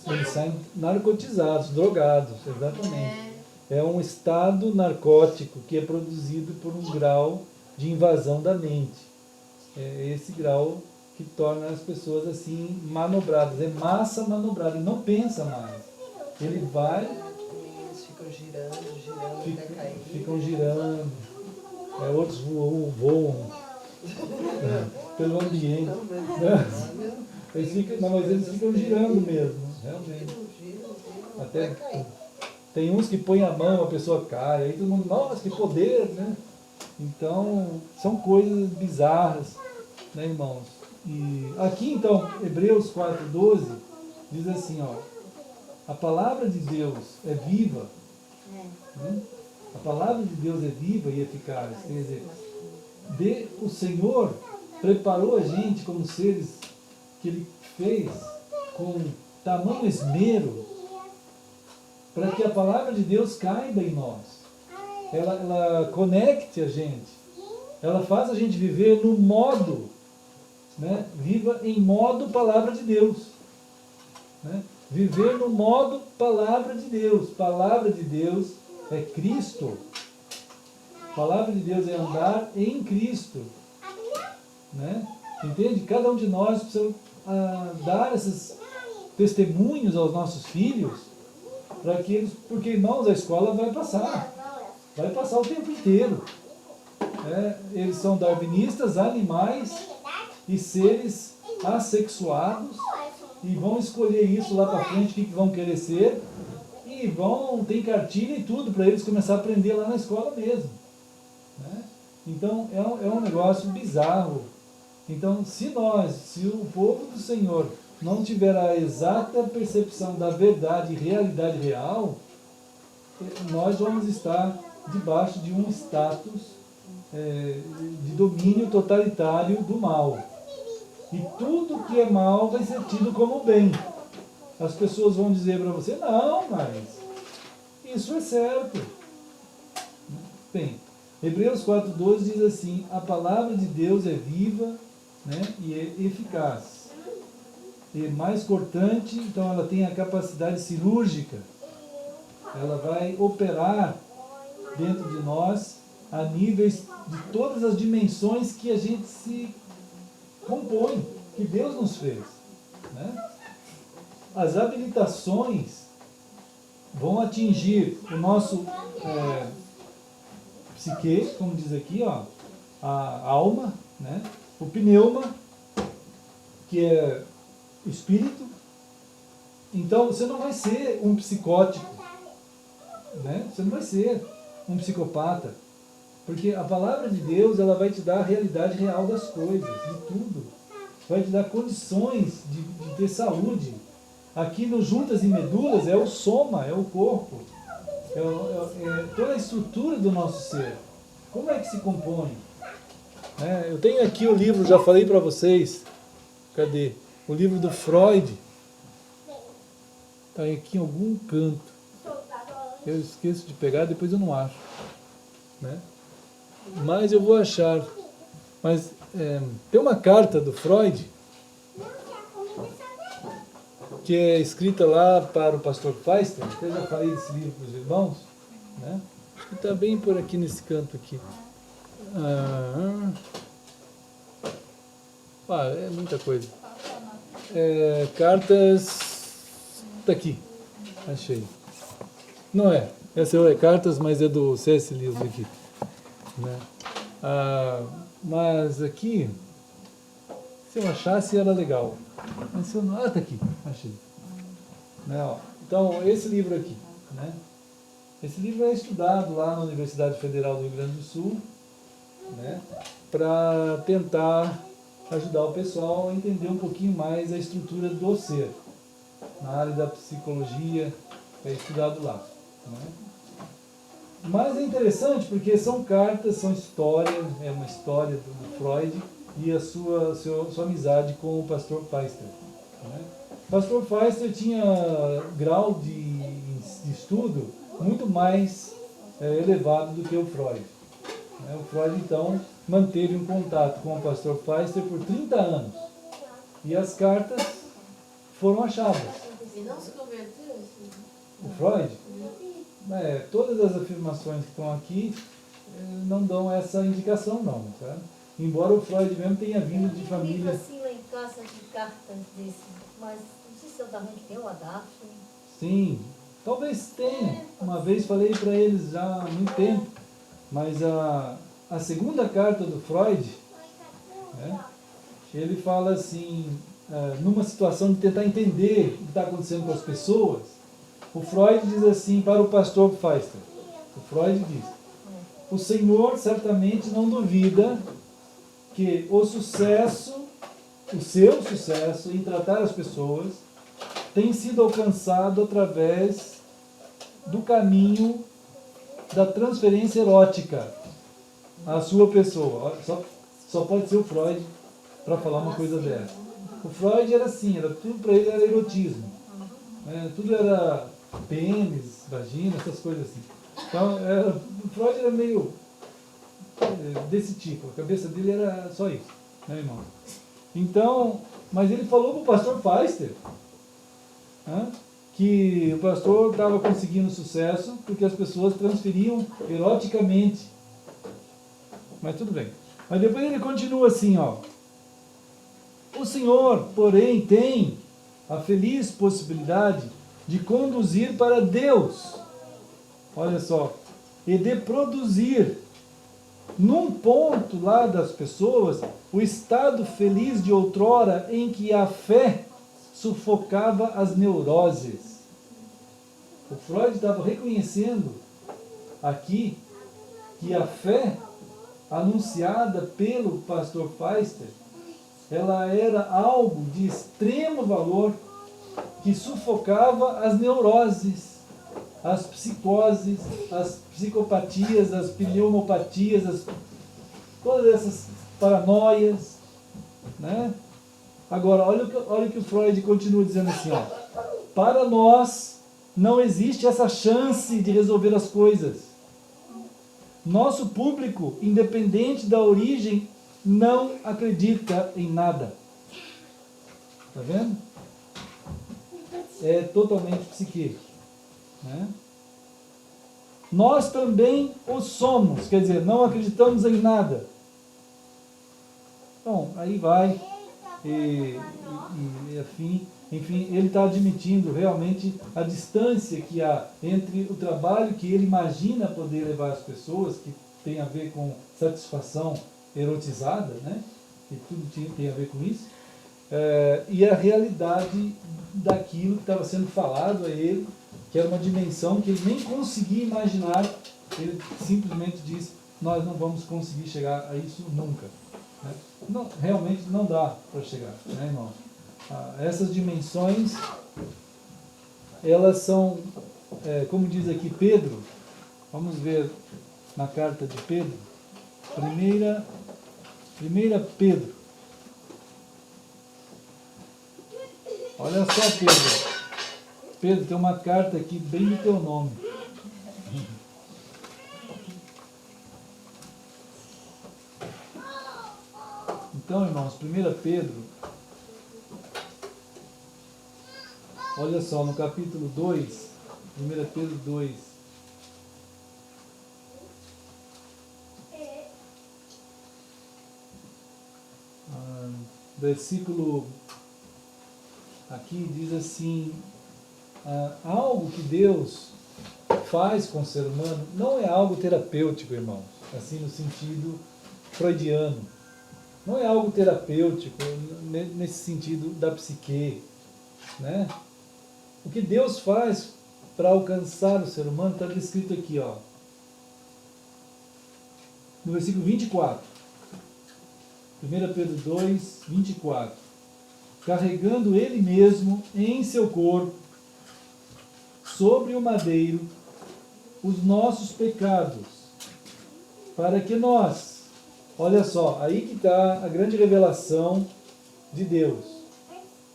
Eles saem narcotizados, drogados, exatamente. É um estado narcótico que é produzido por um grau de invasão da mente. É esse grau que torna as pessoas assim manobradas. É massa manobrada, ele não pensa mais. Ele vai... Eles ficam girando até cair. Ficam girando. Outros voam pelo ambiente. Mas eles ficam girando mesmo, realmente. Até tem uns que põem a mão, a pessoa cai, aí todo mundo, nossa, que poder, né? Então, são coisas bizarras, né, irmãos? E aqui, então, Hebreus 4:12, diz assim, ó, a palavra de Deus é viva, né? A palavra de Deus é viva e eficaz, quer dizer, o Senhor preparou a gente como seres que Ele fez com tamanho esmero para que a palavra de Deus caiba em nós. Ela conecte a gente. Ela faz a gente viver no modo, né? Viva em modo palavra de Deus. Né? Viver no modo palavra de Deus. Palavra de Deus é Cristo. Palavra de Deus é andar em Cristo. Né? Entende? Cada um de nós precisa dar esses testemunhos aos nossos filhos, para que eles, porque irmãos, a escola vai passar o tempo inteiro. Eles são darwinistas, animais e seres assexuados, e vão escolher isso lá para frente, o que vão querer ser, e tem cartilha e tudo para eles começar a aprender lá na escola mesmo. Né? Então é um negócio bizarro. Então, se o povo do Senhor não tiver a exata percepção da verdade e realidade real, nós vamos estar debaixo de um status de domínio totalitário do mal. E tudo que é mal vai ser tido como bem. As pessoas vão dizer para você, não, mas isso é certo. Bem, Hebreus 4:12 diz assim, a palavra de Deus é viva, né, e é eficaz. E mais cortante, então ela tem a capacidade cirúrgica. Ela vai operar dentro de nós a níveis de todas as dimensões que a gente se compõe, que Deus nos fez. Né? As habilitações vão atingir o nosso psique, como diz aqui, ó, a alma, né? O pneuma, que é espírito. Então você não vai ser um psicótico, né? Você não vai ser um psicopata, porque a palavra de Deus, ela vai te dar a realidade real das coisas, de tudo. Vai te dar condições de ter saúde. Aqui no juntas e medulas é o soma, é o corpo, é toda a estrutura do nosso ser. Como é que se compõe? Eu tenho aqui o livro, já falei para vocês, cadê? O livro do Freud, está aqui em algum canto. Eu esqueço de pegar, depois eu não acho, né? Mas eu vou achar. Mas tem uma carta do Freud que é escrita lá para o pastor Feister. Eu já falei desse livro para os irmãos, né? Acho que está bem por aqui nesse canto aqui. É muita coisa. Cartas. Está aqui. Achei. Não é. Essa é cartas, mas é do C.S. Lewis aqui, né? Mas aqui, se eu achasse, era legal. Mas se eu não... tá aqui. Achei. Né, então, esse livro aqui, né? Esse livro é estudado lá na Universidade Federal do Rio Grande do Sul, né? Para tentar ajudar o pessoal a entender um pouquinho mais a estrutura do ser. Na área da psicologia, é estudado lá, né? Mas é interessante porque são cartas, são histórias, é uma história do Freud e a sua amizade com o pastor Feister, né? O pastor Feister tinha grau de estudo muito mais elevado do que o Freud, né? O Freud, então, manteve um contato com o pastor Feister por 30 anos. E as cartas foram achadas. E não se converteu? O Freud? Todas as afirmações que estão aqui não dão essa indicação, não, tá? Embora o Freud mesmo tenha vindo de família... Eu assim lá em casa de cartas desses, mas não sei se eu também tenho o adapto. Sim, talvez tenha. Uma vez falei para eles já há muito tempo, mas a segunda carta do Freud, né, ele fala assim, numa situação de tentar entender o que está acontecendo com as pessoas, o Freud diz assim para o pastor Feister. O Freud diz: o Senhor certamente não duvida que o seu sucesso em tratar as pessoas tem sido alcançado através do caminho da transferência erótica à sua pessoa. Só pode ser o Freud para falar uma coisa dessa. O Freud era assim, tudo para ele era erotismo, né? Tudo era pênis, vagina, essas coisas assim. Então, o Freud era meio desse tipo, a cabeça dele era só isso, né, irmão? Então, mas ele falou para o pastor Feister, né, que o pastor estava conseguindo sucesso porque as pessoas transferiam eroticamente. Mas tudo bem. Mas depois ele continua assim, ó. O Senhor, porém, tem a feliz possibilidade de conduzir para Deus, olha só, e de produzir num ponto lá das pessoas o estado feliz de outrora em que a fé sufocava as neuroses. O Freud estava reconhecendo aqui que a fé anunciada pelo pastor Feister, ela era algo de extremo valor que sufocava as neuroses, as psicoses, as psicopatias, as pneumopatias, todas essas paranoias, né? Agora, olha o que o Freud continua dizendo assim, ó. Para nós não existe essa chance de resolver as coisas. Nosso público, independente da origem, não acredita em nada. Tá vendo? É totalmente psique, né? Nós também o somos, quer dizer, não acreditamos em nada. Bom, aí vai, e enfim, ele está admitindo realmente a distância que há entre o trabalho que ele imagina poder levar as pessoas, que tem a ver com satisfação erotizada, né? Que tudo tem a ver com isso, e a realidade daquilo que estava sendo falado a ele, que era uma dimensão que ele nem conseguia imaginar. Ele simplesmente diz: nós não vamos conseguir chegar a isso nunca. Né? Não, realmente não dá para chegar, né, irmão? Essas dimensões, elas são, como diz aqui Pedro, vamos ver na carta de Pedro, primeira Pedro. Olha só, Pedro. Pedro, tem uma carta aqui bem do teu nome. Então, irmãos, 1 Pedro, olha só, no capítulo 2, 1 Pedro 2, versículo, aqui diz assim, algo que Deus faz com o ser humano não é algo terapêutico, irmãos, assim no sentido freudiano. Não é algo terapêutico nesse sentido da psique, né? O que Deus faz para alcançar o ser humano está descrito aqui, ó, no versículo 24. 1 Pedro 2, 24. Carregando Ele mesmo em seu corpo, sobre o madeiro, os nossos pecados, para que nós... Olha só, aí que está a grande revelação de Deus.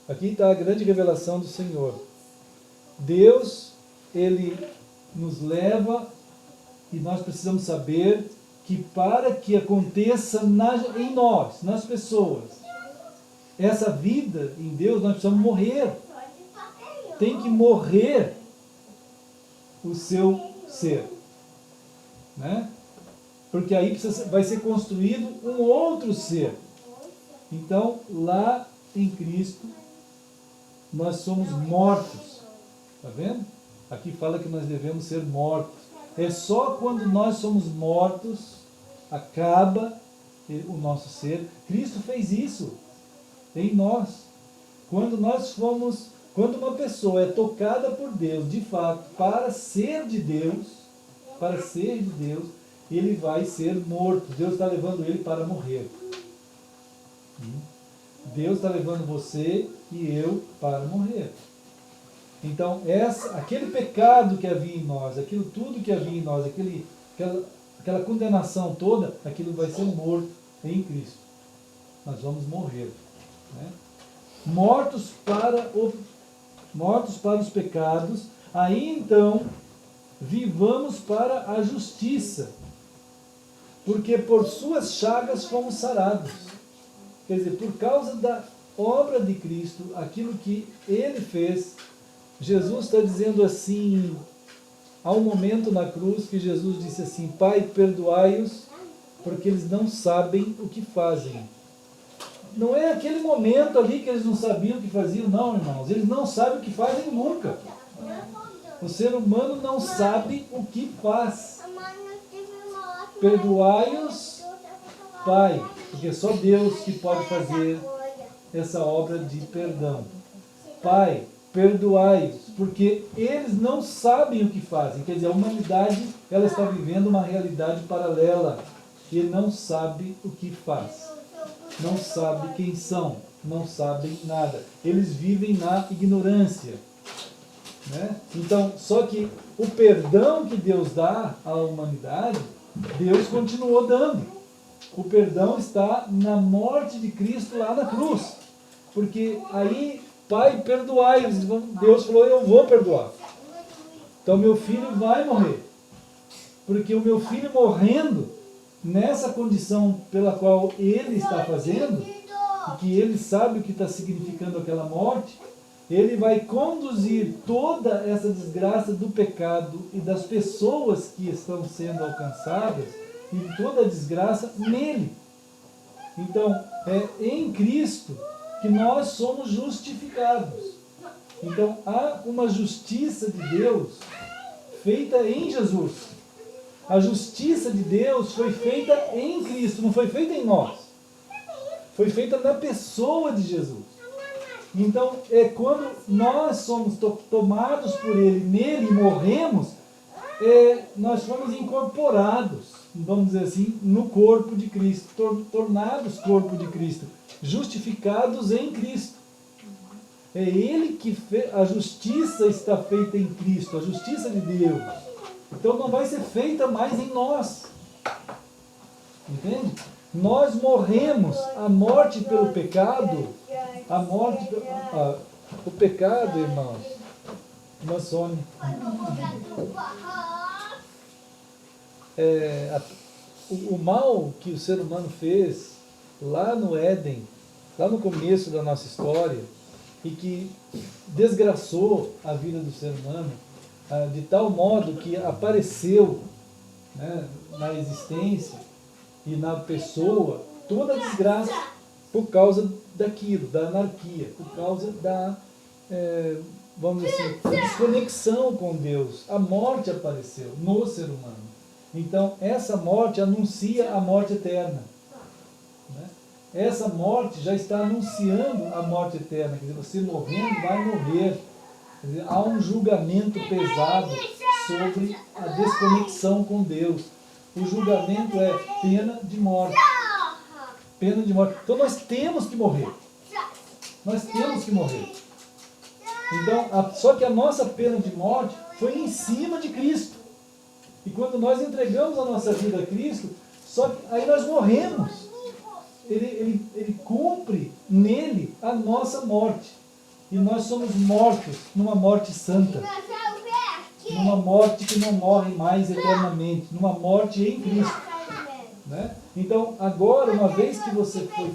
Aqui está a grande revelação do Senhor. Deus, Ele nos leva, e nós precisamos saber que para que aconteça em nós, nas pessoas, essa vida em Deus, nós precisamos morrer. Tem que morrer o seu ser, né? Porque aí vai ser construído um outro ser. Então, lá em Cristo, nós somos mortos. Está vendo? Aqui fala que nós devemos ser mortos. É só quando nós somos mortos, acaba o nosso ser. Cristo fez isso em nós. Quando uma pessoa é tocada por Deus, de fato, para ser de Deus, ele vai ser morto. Deus está levando ele para morrer. Deus está levando você e eu para morrer. Então, aquele pecado que havia em nós, aquilo tudo que havia em nós, aquela condenação toda, aquilo vai ser morto em Cristo. Nós vamos morrer, né? Mortos para os pecados, aí então vivamos para a justiça, porque por suas chagas fomos sarados. Quer dizer, por causa da obra de Cristo, aquilo que Ele fez, Jesus está dizendo assim, há um momento na cruz que Jesus disse assim: Pai, perdoai-os, porque eles não sabem o que fazem. Não é aquele momento ali que eles não sabiam o que faziam, não, irmãos. Eles não sabem o que fazem nunca. O ser humano não sabe o que faz. Perdoai-os, Pai, porque só Deus que pode fazer essa obra de perdão. Pai, perdoai-os, porque eles não sabem o que fazem. Quer dizer, a humanidade, ela está vivendo uma realidade paralela e não sabe o que faz. Não sabe quem são, não sabem nada. Eles vivem na ignorância, né? Então, só que o perdão que Deus dá à humanidade, Deus continuou dando. O perdão está na morte de Cristo lá na cruz. Porque aí, Pai, perdoai. Deus falou: eu vou perdoar. Então meu filho vai morrer. Porque o meu filho morrendo, nessa condição pela qual ele está fazendo, e que ele sabe o que está significando aquela morte, ele vai conduzir toda essa desgraça do pecado e das pessoas que estão sendo alcançadas, e toda a desgraça nele. Então, é em Cristo que nós somos justificados. Então, há uma justiça de Deus feita em Jesus. A justiça de Deus foi feita em Cristo, não foi feita em nós. Foi feita na pessoa de Jesus. Então, quando nós somos tomados por Ele, nele morremos, nós fomos incorporados, vamos dizer assim, no corpo de Cristo, tornados corpo de Cristo, justificados em Cristo. É Ele que fez, a justiça está feita em Cristo, a justiça de Deus. Então não vai ser feita mais em nós. Entende? Nós morremos a morte pelo pecado, o pecado, irmãos. Irmã Sônia. O mal que o ser humano fez lá no Éden, lá no começo da nossa história, e que desgraçou a vida do ser humano, de tal modo que apareceu, né, na existência e na pessoa toda a desgraça por causa daquilo, da anarquia, por causa da, vamos dizer assim, desconexão com Deus. A morte apareceu no ser humano. Então, essa morte anuncia a morte eterna. Né? Essa morte já está anunciando a morte eterna. Quer dizer, você morrendo vai morrer. Quer dizer, há um julgamento pesado sobre a desconexão com Deus. O julgamento é pena de morte. Pena de morte. Então nós temos que morrer. Nós temos que morrer. Então, só que a nossa pena de morte foi em cima de Cristo. E quando nós entregamos a nossa vida a Cristo, só que aí nós morremos. Ele cumpre nele a nossa morte. E nós somos mortos numa morte santa. Numa morte que não morre mais eternamente. Numa morte em Cristo. Né? Então, agora, uma vez que você foi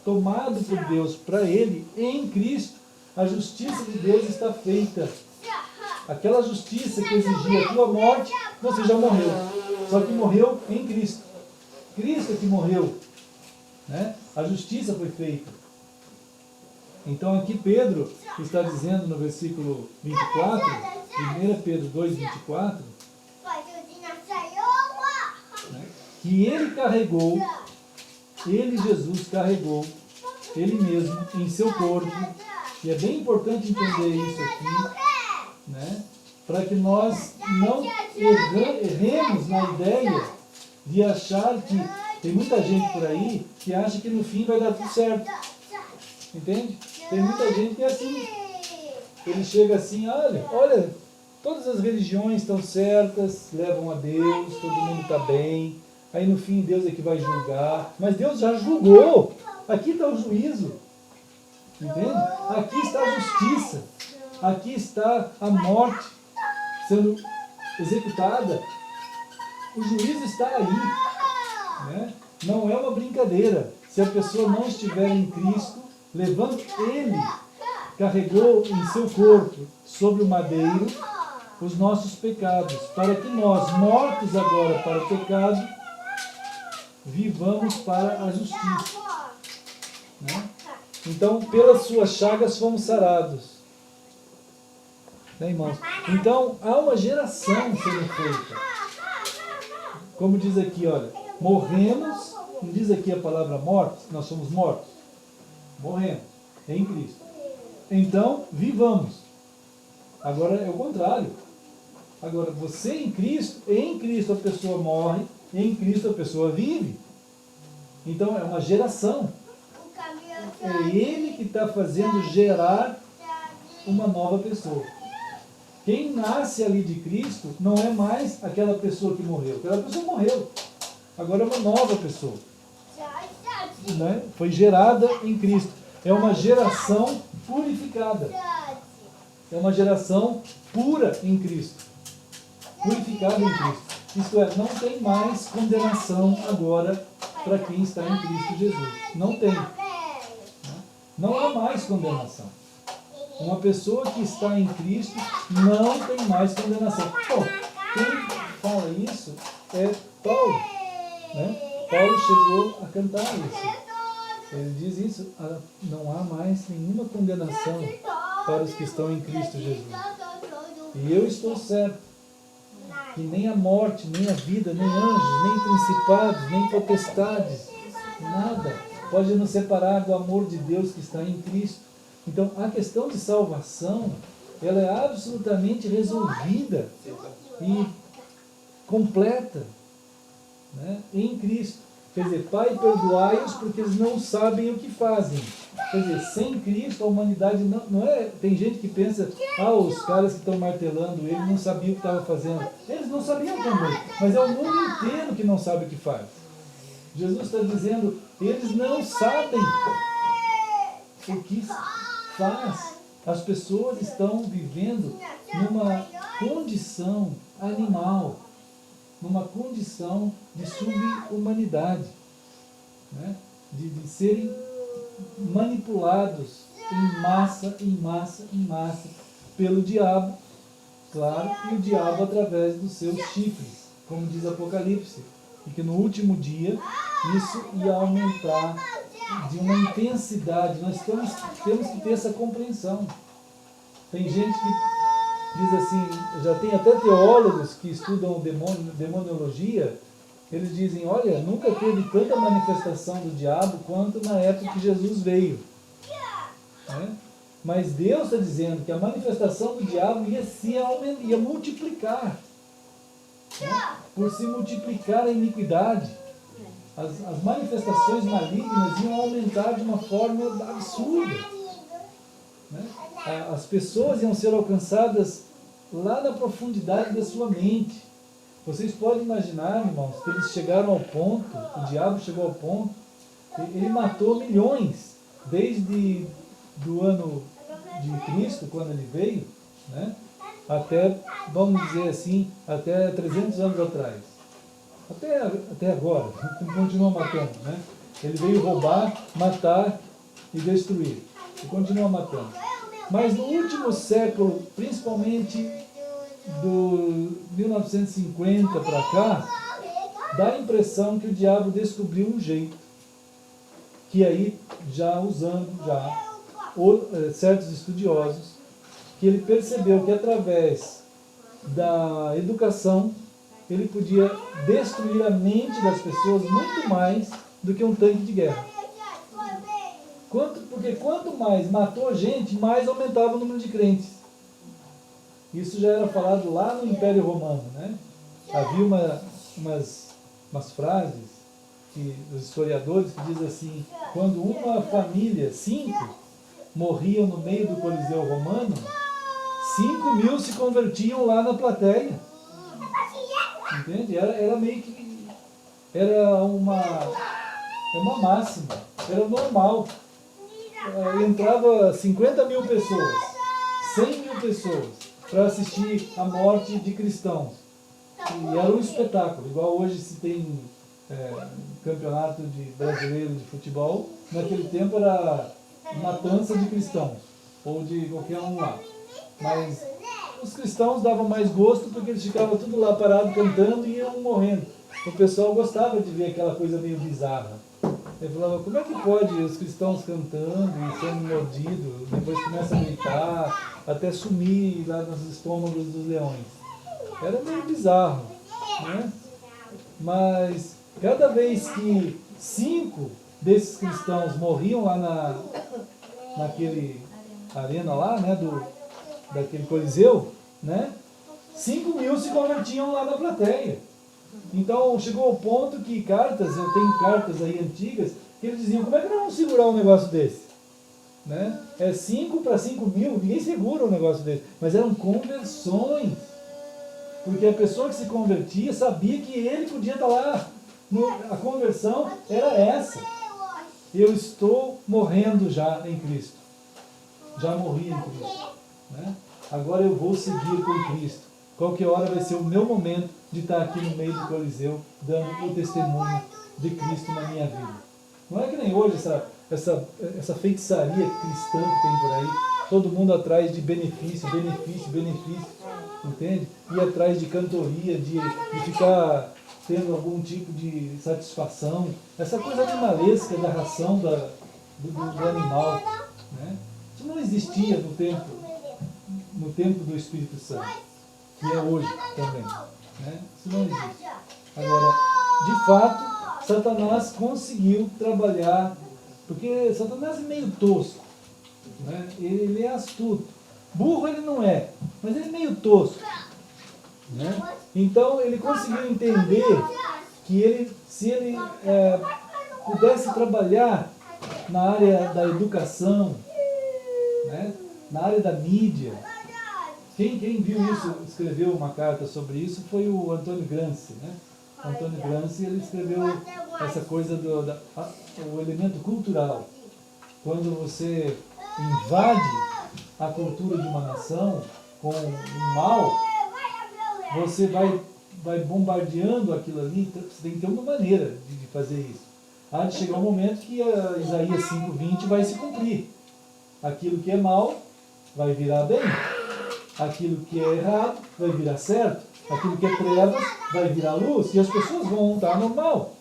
tomado por Deus para Ele, em Cristo, a justiça de Deus está feita. Aquela justiça que exigia a tua morte, você já morreu. Só que morreu em Cristo. Cristo é que morreu. Né? A justiça foi feita. Então aqui Pedro está dizendo no versículo 24, 1 Pedro 2, 24, né, que ele carregou, ele, Jesus, carregou ele mesmo em seu corpo. E é bem importante entender isso aqui, né, para que nós não erremos na ideia de achar que tem muita gente por aí que acha que no fim vai dar tudo certo. Entende? Tem muita gente que é assim. Ele chega assim, olha, todas as religiões estão certas, levam a Deus, todo mundo está bem. Aí no fim Deus é que vai julgar. Mas Deus já julgou. Aqui está o juízo. Entende? Aqui está a justiça. Aqui está a morte sendo executada. O juízo está aí. Né? Não é uma brincadeira. Se a pessoa não estiver em Cristo, levando Ele, carregou em seu corpo, sobre o madeiro, os nossos pecados, para que nós, mortos agora para o pecado, vivamos para a justiça. Né? Então, pelas suas chagas fomos sarados. Né, irmãos? Então, há uma geração sendo feita. Como diz aqui, olha, morremos, não diz aqui a palavra mortos, nós somos mortos. Morremos em Cristo. Então, vivamos. Agora é o contrário. Agora, você em Cristo a pessoa morre, em Cristo a pessoa vive. Então, é uma geração. É Ele que está fazendo gerar uma nova pessoa. Quem nasce ali de Cristo não é mais aquela pessoa que morreu. Aquela pessoa morreu. Agora é uma nova pessoa. Né? Foi gerada em Cristo. É uma geração purificada. É uma geração pura em Cristo. Purificada em Cristo. Isto é, não tem mais condenação agora para quem está em Cristo Jesus. Não tem. Não há mais condenação. Uma pessoa que está em Cristo não tem mais condenação. Bom, quem fala isso é Paulo. Né? Paulo chegou a cantar isso. Ele diz isso, não há mais nenhuma condenação para os que estão em Cristo Jesus. E eu estou certo que nem a morte, nem a vida, nem anjos, nem principados, nem potestades, nada pode nos separar do amor de Deus que está em Cristo. Então, a questão de salvação, ela é absolutamente resolvida e completa, né, em Cristo. Quer dizer, Pai, perdoai-os porque eles não sabem o que fazem. Quer dizer, sem Cristo a humanidade não é... Tem gente que pensa, os caras que estão martelando ele não sabiam o que estavam fazendo. Eles não sabiam também, mas é o mundo inteiro que não sabe o que faz. Jesus está dizendo, eles não sabem o que faz. As pessoas estão vivendo numa condição animal, numa condição de sub-humanidade, né? de serem manipulados em massa, pelo diabo, claro, e o diabo através dos seus chifres, como diz Apocalipse, e que no último dia isso ia aumentar de uma intensidade. Nós temos que ter essa compreensão. Tem gente que diz assim, já tem até teólogos que estudam demoniologia, eles dizem, olha, nunca teve tanta manifestação do diabo quanto na época que Jesus veio. Né? Mas Deus está dizendo que a manifestação do diabo ia multiplicar. Né? Por se multiplicar a iniquidade, as manifestações malignas iam aumentar de uma forma absurda. Né? As pessoas iam ser alcançadas lá na profundidade da sua mente. Vocês podem imaginar, irmãos, que eles chegaram ao ponto, o diabo chegou ao ponto, ele matou milhões, desde do ano de Cristo, quando ele veio, né? Até, vamos dizer assim, até 300 anos atrás. Até agora, ele continua matando, né? Ele veio roubar, matar e destruir. E continua matando. Mas no último século, principalmente do 1950 para cá, dá a impressão que o diabo descobriu um jeito, que aí, usando certos estudiosos, que ele percebeu que através da educação, ele podia destruir a mente das pessoas muito mais do que um tanque de guerra. Porque quanto mais matou gente, mais aumentava o número de crentes. Isso já era falado lá no Império Romano, né? Havia umas frases que os historiadores que dizem assim, quando uma família, 5, morriam no meio do Coliseu Romano, 5.000 se convertiam lá na plateia. Entende? Era meio que... Era uma máxima. Era normal. Entrava 50.000 pessoas, 100.000 pessoas, para assistir a morte de cristãos. E era um espetáculo. Igual hoje se tem campeonato brasileiro de futebol, naquele tempo era matança de cristãos, ou de qualquer um lá. Mas os cristãos davam mais gosto porque eles ficavam tudo lá parado cantando e iam morrendo. O pessoal gostava de ver aquela coisa meio bizarra. Ele falava, como é que pode os cristãos cantando e sendo mordidos, depois começa a gritar, até sumir lá nos estômagos dos leões. Era meio bizarro, né? Mas cada vez que 5 desses cristãos morriam lá naquele arena lá, né, daquele coliseu, né, 5.000 se convertiam lá na plateia. Então chegou ao ponto que eu tenho cartas aí antigas, que eles diziam, como é que nós vamos segurar um negócio desse? Né? 5 para 5.000, ninguém segura um negócio desse. Mas eram conversões. Porque a pessoa que se convertia sabia que ele podia estar lá. A conversão era essa. Eu estou morrendo já em Cristo. Já morri em Cristo. Né? Agora eu vou seguir com Cristo. Qualquer hora vai ser o meu momento de estar aqui no meio do Coliseu, dando o testemunho de Cristo na minha vida. Não é que nem hoje essa feitiçaria cristã que tem por aí, todo mundo atrás de benefício, entende? Ir atrás de cantoria, de ficar tendo algum tipo de satisfação, essa coisa animalesca da ração do animal. Né? Isso não existia no tempo do Espírito Santo. que é hoje também. Né? Isso não existe. Agora, de fato, Satanás conseguiu trabalhar, porque Satanás é meio tosco, né? Ele é astuto. Burro ele não é, mas ele é meio tosco. Né? Então ele conseguiu entender que se ele pudesse trabalhar na área da educação, né? Na área da mídia. Quem viu isso, escreveu uma carta sobre isso, foi o Antônio Gramsci. Né? O Antônio Gramsci, ele escreveu essa coisa o elemento cultural. Quando você invade a cultura de uma nação com o mal, você vai bombardeando aquilo ali. Você tem que ter uma maneira de fazer isso. Há de chegar um momento que Isaías 5:20 vai se cumprir. Aquilo que é mal vai virar bem. Aquilo que é errado vai virar certo. Aquilo que é trevas vai virar luz. E as pessoas vão estar normal.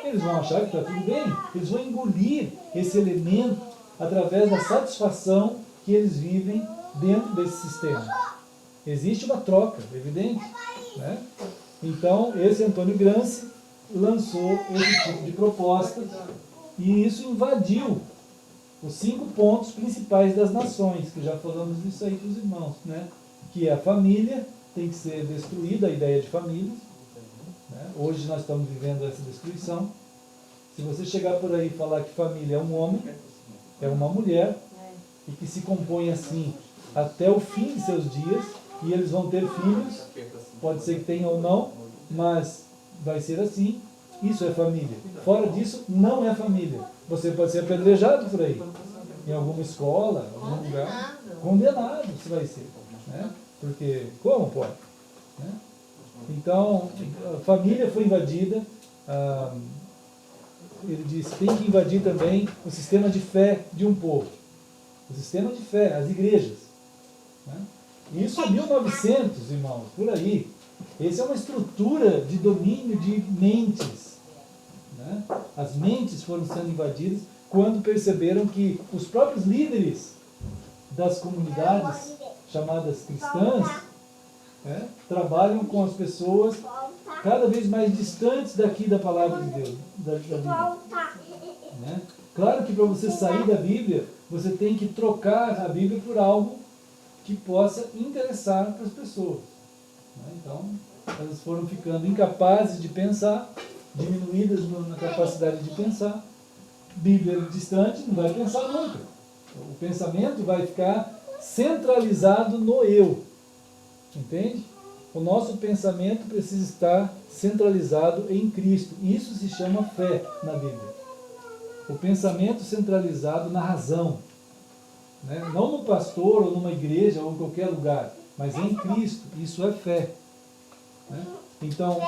Eles vão achar que está tudo bem. Eles vão engolir esse elemento através da satisfação que eles vivem dentro desse sistema. Existe uma troca, evidente. Né? Então, esse Antônio Gramsci lançou esse tipo de proposta e isso invadiu os 5 pontos principais das nações, que já falamos disso aí para os irmãos, né? Que a família tem que ser destruída, a ideia de família. Né? Hoje nós estamos vivendo essa destruição. Se você chegar por aí e falar que família é um homem, é uma mulher, e que se compõe assim até o fim de seus dias, e eles vão ter filhos, pode ser que tenham ou não, mas vai ser assim, isso é família. Fora disso, não é família. Você pode ser apedrejado por aí, em alguma escola, algum lugar. Condenado você vai ser. Né? Porque, como pode? Né? Então, a família foi invadida. Ele diz, tem que invadir também o sistema de fé de um povo. O sistema de fé, as igrejas. Né? Isso é 1900, irmãos, por aí. Essa é uma estrutura de domínio de mentes. Né? As mentes foram sendo invadidas quando perceberam que os próprios líderes das comunidades chamadas cristãs, né, trabalham com as pessoas cada vez mais distantes daqui da palavra de Deus, da Bíblia. Né? Claro que para você sair da Bíblia, você tem que trocar a Bíblia por algo que possa interessar para as pessoas. Né? Então, elas foram ficando incapazes de pensar, diminuídas na capacidade de pensar. Bíblia distante não vai pensar nunca. O pensamento vai ficar centralizado no eu. Entende? O nosso pensamento precisa estar centralizado em Cristo. Isso se chama fé na Bíblia. O pensamento centralizado na razão. Né? Não no pastor, ou numa igreja, ou em qualquer lugar, mas em Cristo. Isso é fé. Né? Então,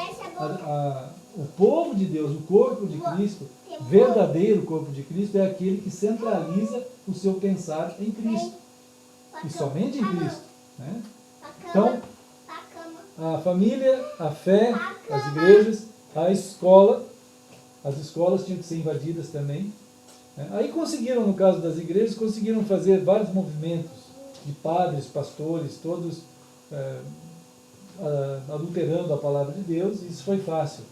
o povo de Deus, o corpo de Cristo, verdadeiro corpo de Cristo, é aquele que centraliza o seu pensar em Cristo. E somente em Cristo. Né? Então, a família, a fé, as igrejas, a escola, as escolas tinham que ser invadidas também. Né? Aí conseguiram, no caso das igrejas, conseguiram fazer vários movimentos de padres, pastores, todos adulterando a palavra de Deus, e isso foi fácil.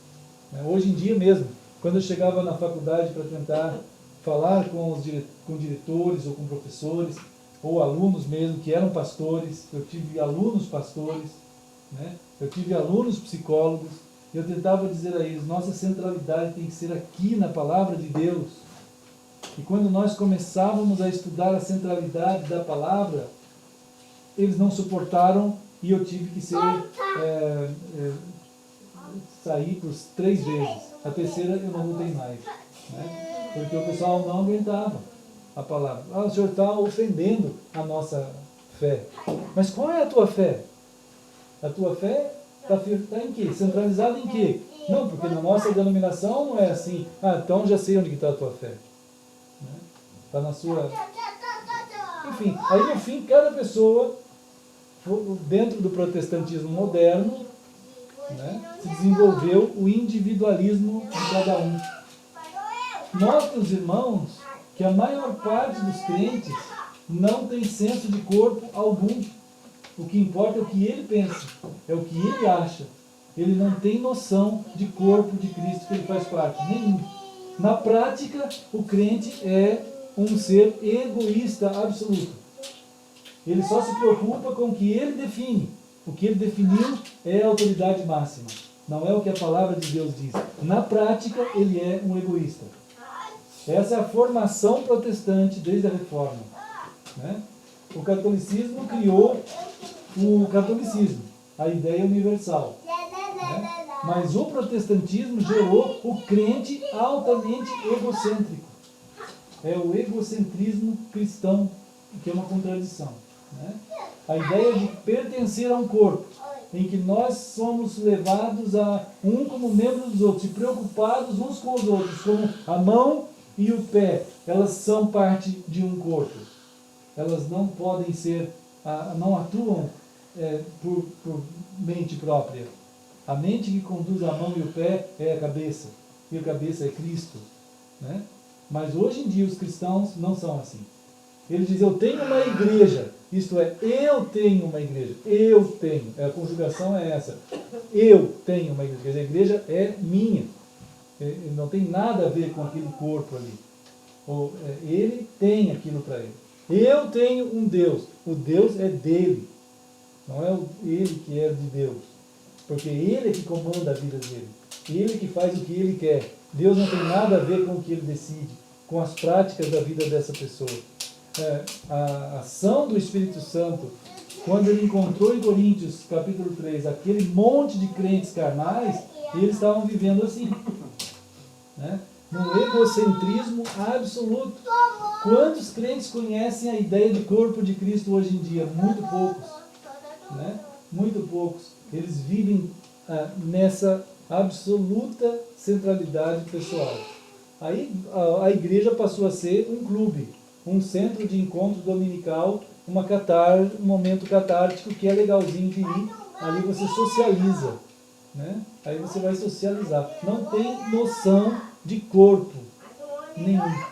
Né? Hoje em dia mesmo, quando eu chegava na faculdade para tentar falar com diretores ou com professores, ou alunos mesmo, que eram pastores, eu tive alunos pastores, né? Eu tive alunos psicólogos, eu tentava dizer a eles, nossa centralidade tem que ser aqui na palavra de Deus. E quando nós começávamos a estudar a centralidade da palavra, eles não suportaram e eu tive que sair por 3 vezes. A terceira eu não voltei mais. Né? Porque o pessoal não aguentava a palavra. O senhor está ofendendo a nossa fé. Mas qual é a tua fé? A tua fé está em quê? Centralizada em quê? Não, porque na nossa denominação não é assim. Então já sei onde está a tua fé. Está na sua... Enfim, aí no fim, cada pessoa, dentro do protestantismo moderno, né, se desenvolveu o individualismo de cada um. Notem, os irmãos, que a maior parte dos crentes não tem senso de corpo algum. O que importa é o que ele pensa, é o que ele acha. Ele não tem noção de corpo de Cristo que ele faz parte, nenhum. Na prática, o crente é um ser egoísta absoluto. Ele só se preocupa com o que ele define. O que ele definiu é a autoridade máxima. Não é o que a palavra de Deus diz. Na prática, ele é um egoísta. Essa é a formação protestante desde a Reforma, né? O catolicismo criou o catolicismo, a ideia universal, né? Mas o protestantismo gerou o crente altamente egocêntrico. É o egocentrismo cristão, que é uma contradição, né? A ideia de pertencer a um corpo, em que nós somos levados a um como membros dos outros, e preocupados uns com os outros, como a mão e o pé, elas são parte de um corpo. Elas não podem ser, não atuam por mente própria. A mente que conduz a mão e o pé é a cabeça, e a cabeça é Cristo, né? Mas hoje em dia os cristãos não são assim. Eles dizem, eu tenho uma igreja, isto é, eu tenho uma igreja, eu tenho, a conjugação é essa, eu tenho uma igreja, quer dizer, a igreja é minha, não tem nada a ver com aquele corpo ali, ele tem aquilo para ele. Eu tenho um Deus, o Deus é dele, não é ele que é de Deus, porque ele é que comanda a vida dele, ele que faz o que ele quer. Deus não tem nada a ver com o que ele decide, com as práticas da vida dessa pessoa. A ação do Espírito Santo, quando ele encontrou em Coríntios, capítulo 3, aquele monte de crentes carnais, eles estavam vivendo assim, né? Num egocentrismo absoluto. Quantos crentes conhecem a ideia de corpo de Cristo hoje em dia? Muito poucos, né? Muito poucos. Eles vivem nessa absoluta centralidade pessoal. Aí a igreja passou a ser um clube, um centro de encontro dominical, um momento catártico que é legalzinho de ir. Ali você socializa, né? Aí você vai socializar. Não tem noção de corpo nenhum, né?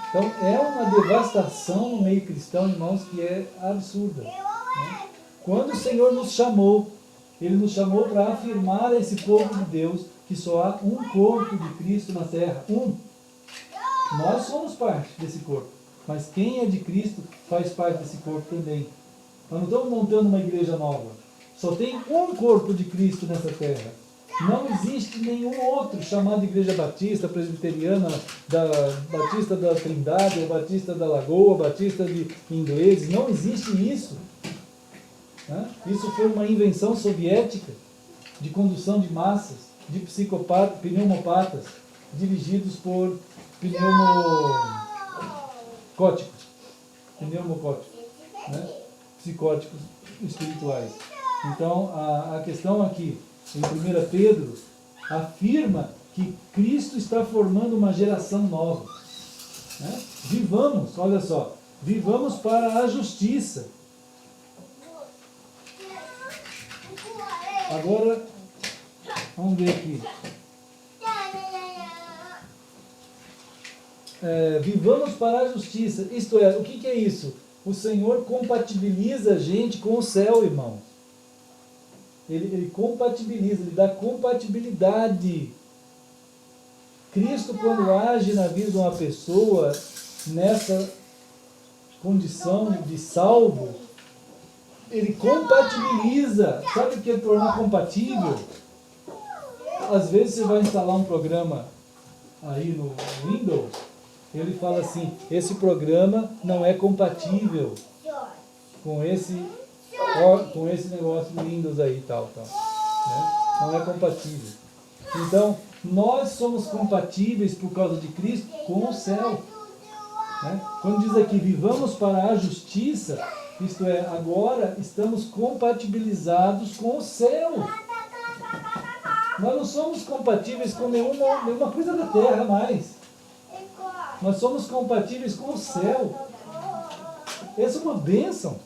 Então é uma devastação no meio cristão, irmãos, que é absurda, né? Quando o Senhor nos chamou, Ele nos chamou para afirmar a esse povo de Deus que só há um corpo de Cristo na terra. Um. Nós somos parte desse corpo. Mas quem é de Cristo faz parte desse corpo também. Nós não estamos montando uma igreja nova. Só tem um corpo de Cristo nessa terra. Não existe nenhum outro chamado Igreja Batista, Presbiteriana, Batista da Trindade, ou Batista da Lagoa, Batista de Ingleses. Não existe isso. Isso foi uma invenção soviética de condução de massas, de pneumopatas, dirigidos por pneumocóticos, né? Psicóticos espirituais. Então, a questão aqui, em 1 Pedro, afirma que Cristo está formando uma geração nova, né? Vivamos, olha só, vivamos para a justiça. Agora, vamos ver aqui. Vivamos para a justiça. Isto é, o que é isso? O Senhor compatibiliza a gente com o céu, irmão. Ele compatibiliza, ele dá compatibilidade. Cristo, quando age na vida de uma pessoa, nessa condição de salvo, ele compatibiliza. Sabe o que é tornar compatível? Às vezes você vai instalar um programa aí no Windows, ele fala assim, esse programa não é compatível com esse negócio do Windows aí e tal, né? Não é compatível. Então, nós somos compatíveis por causa de Cristo com o céu, né? Quando diz aqui, vivamos para a justiça, isto é, agora estamos compatibilizados com o céu. Nós não somos compatíveis com nenhuma coisa da terra mais. Nós somos compatíveis com o céu. Essa é uma bênção,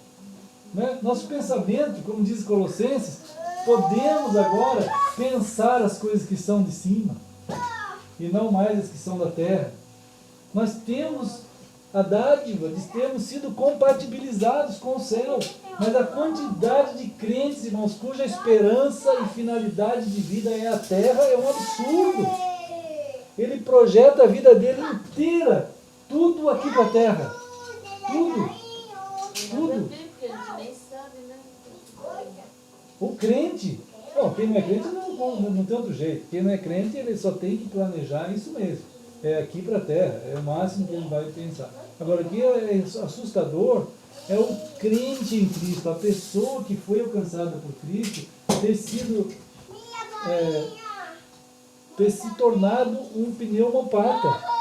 né? Nosso pensamento, como diz Colossenses, podemos agora pensar as coisas que são de cima e não mais as que são da terra. Nós temos a dádiva de termos sido compatibilizados com o céu. Mas a quantidade de crentes, irmãos, cuja esperança e finalidade de vida é a terra, é um absurdo. Ele projeta a vida dele inteira, tudo aqui para a terra. Tudo. Tudo. O crente, bom, quem não é crente não tem outro jeito. Quem não é crente, ele só tem que planejar isso mesmo. É aqui para a terra, é o máximo que ele vai pensar. Agora, o que é assustador é o crente em Cristo, a pessoa que foi alcançada por Cristo, ter se tornado um pneumopata.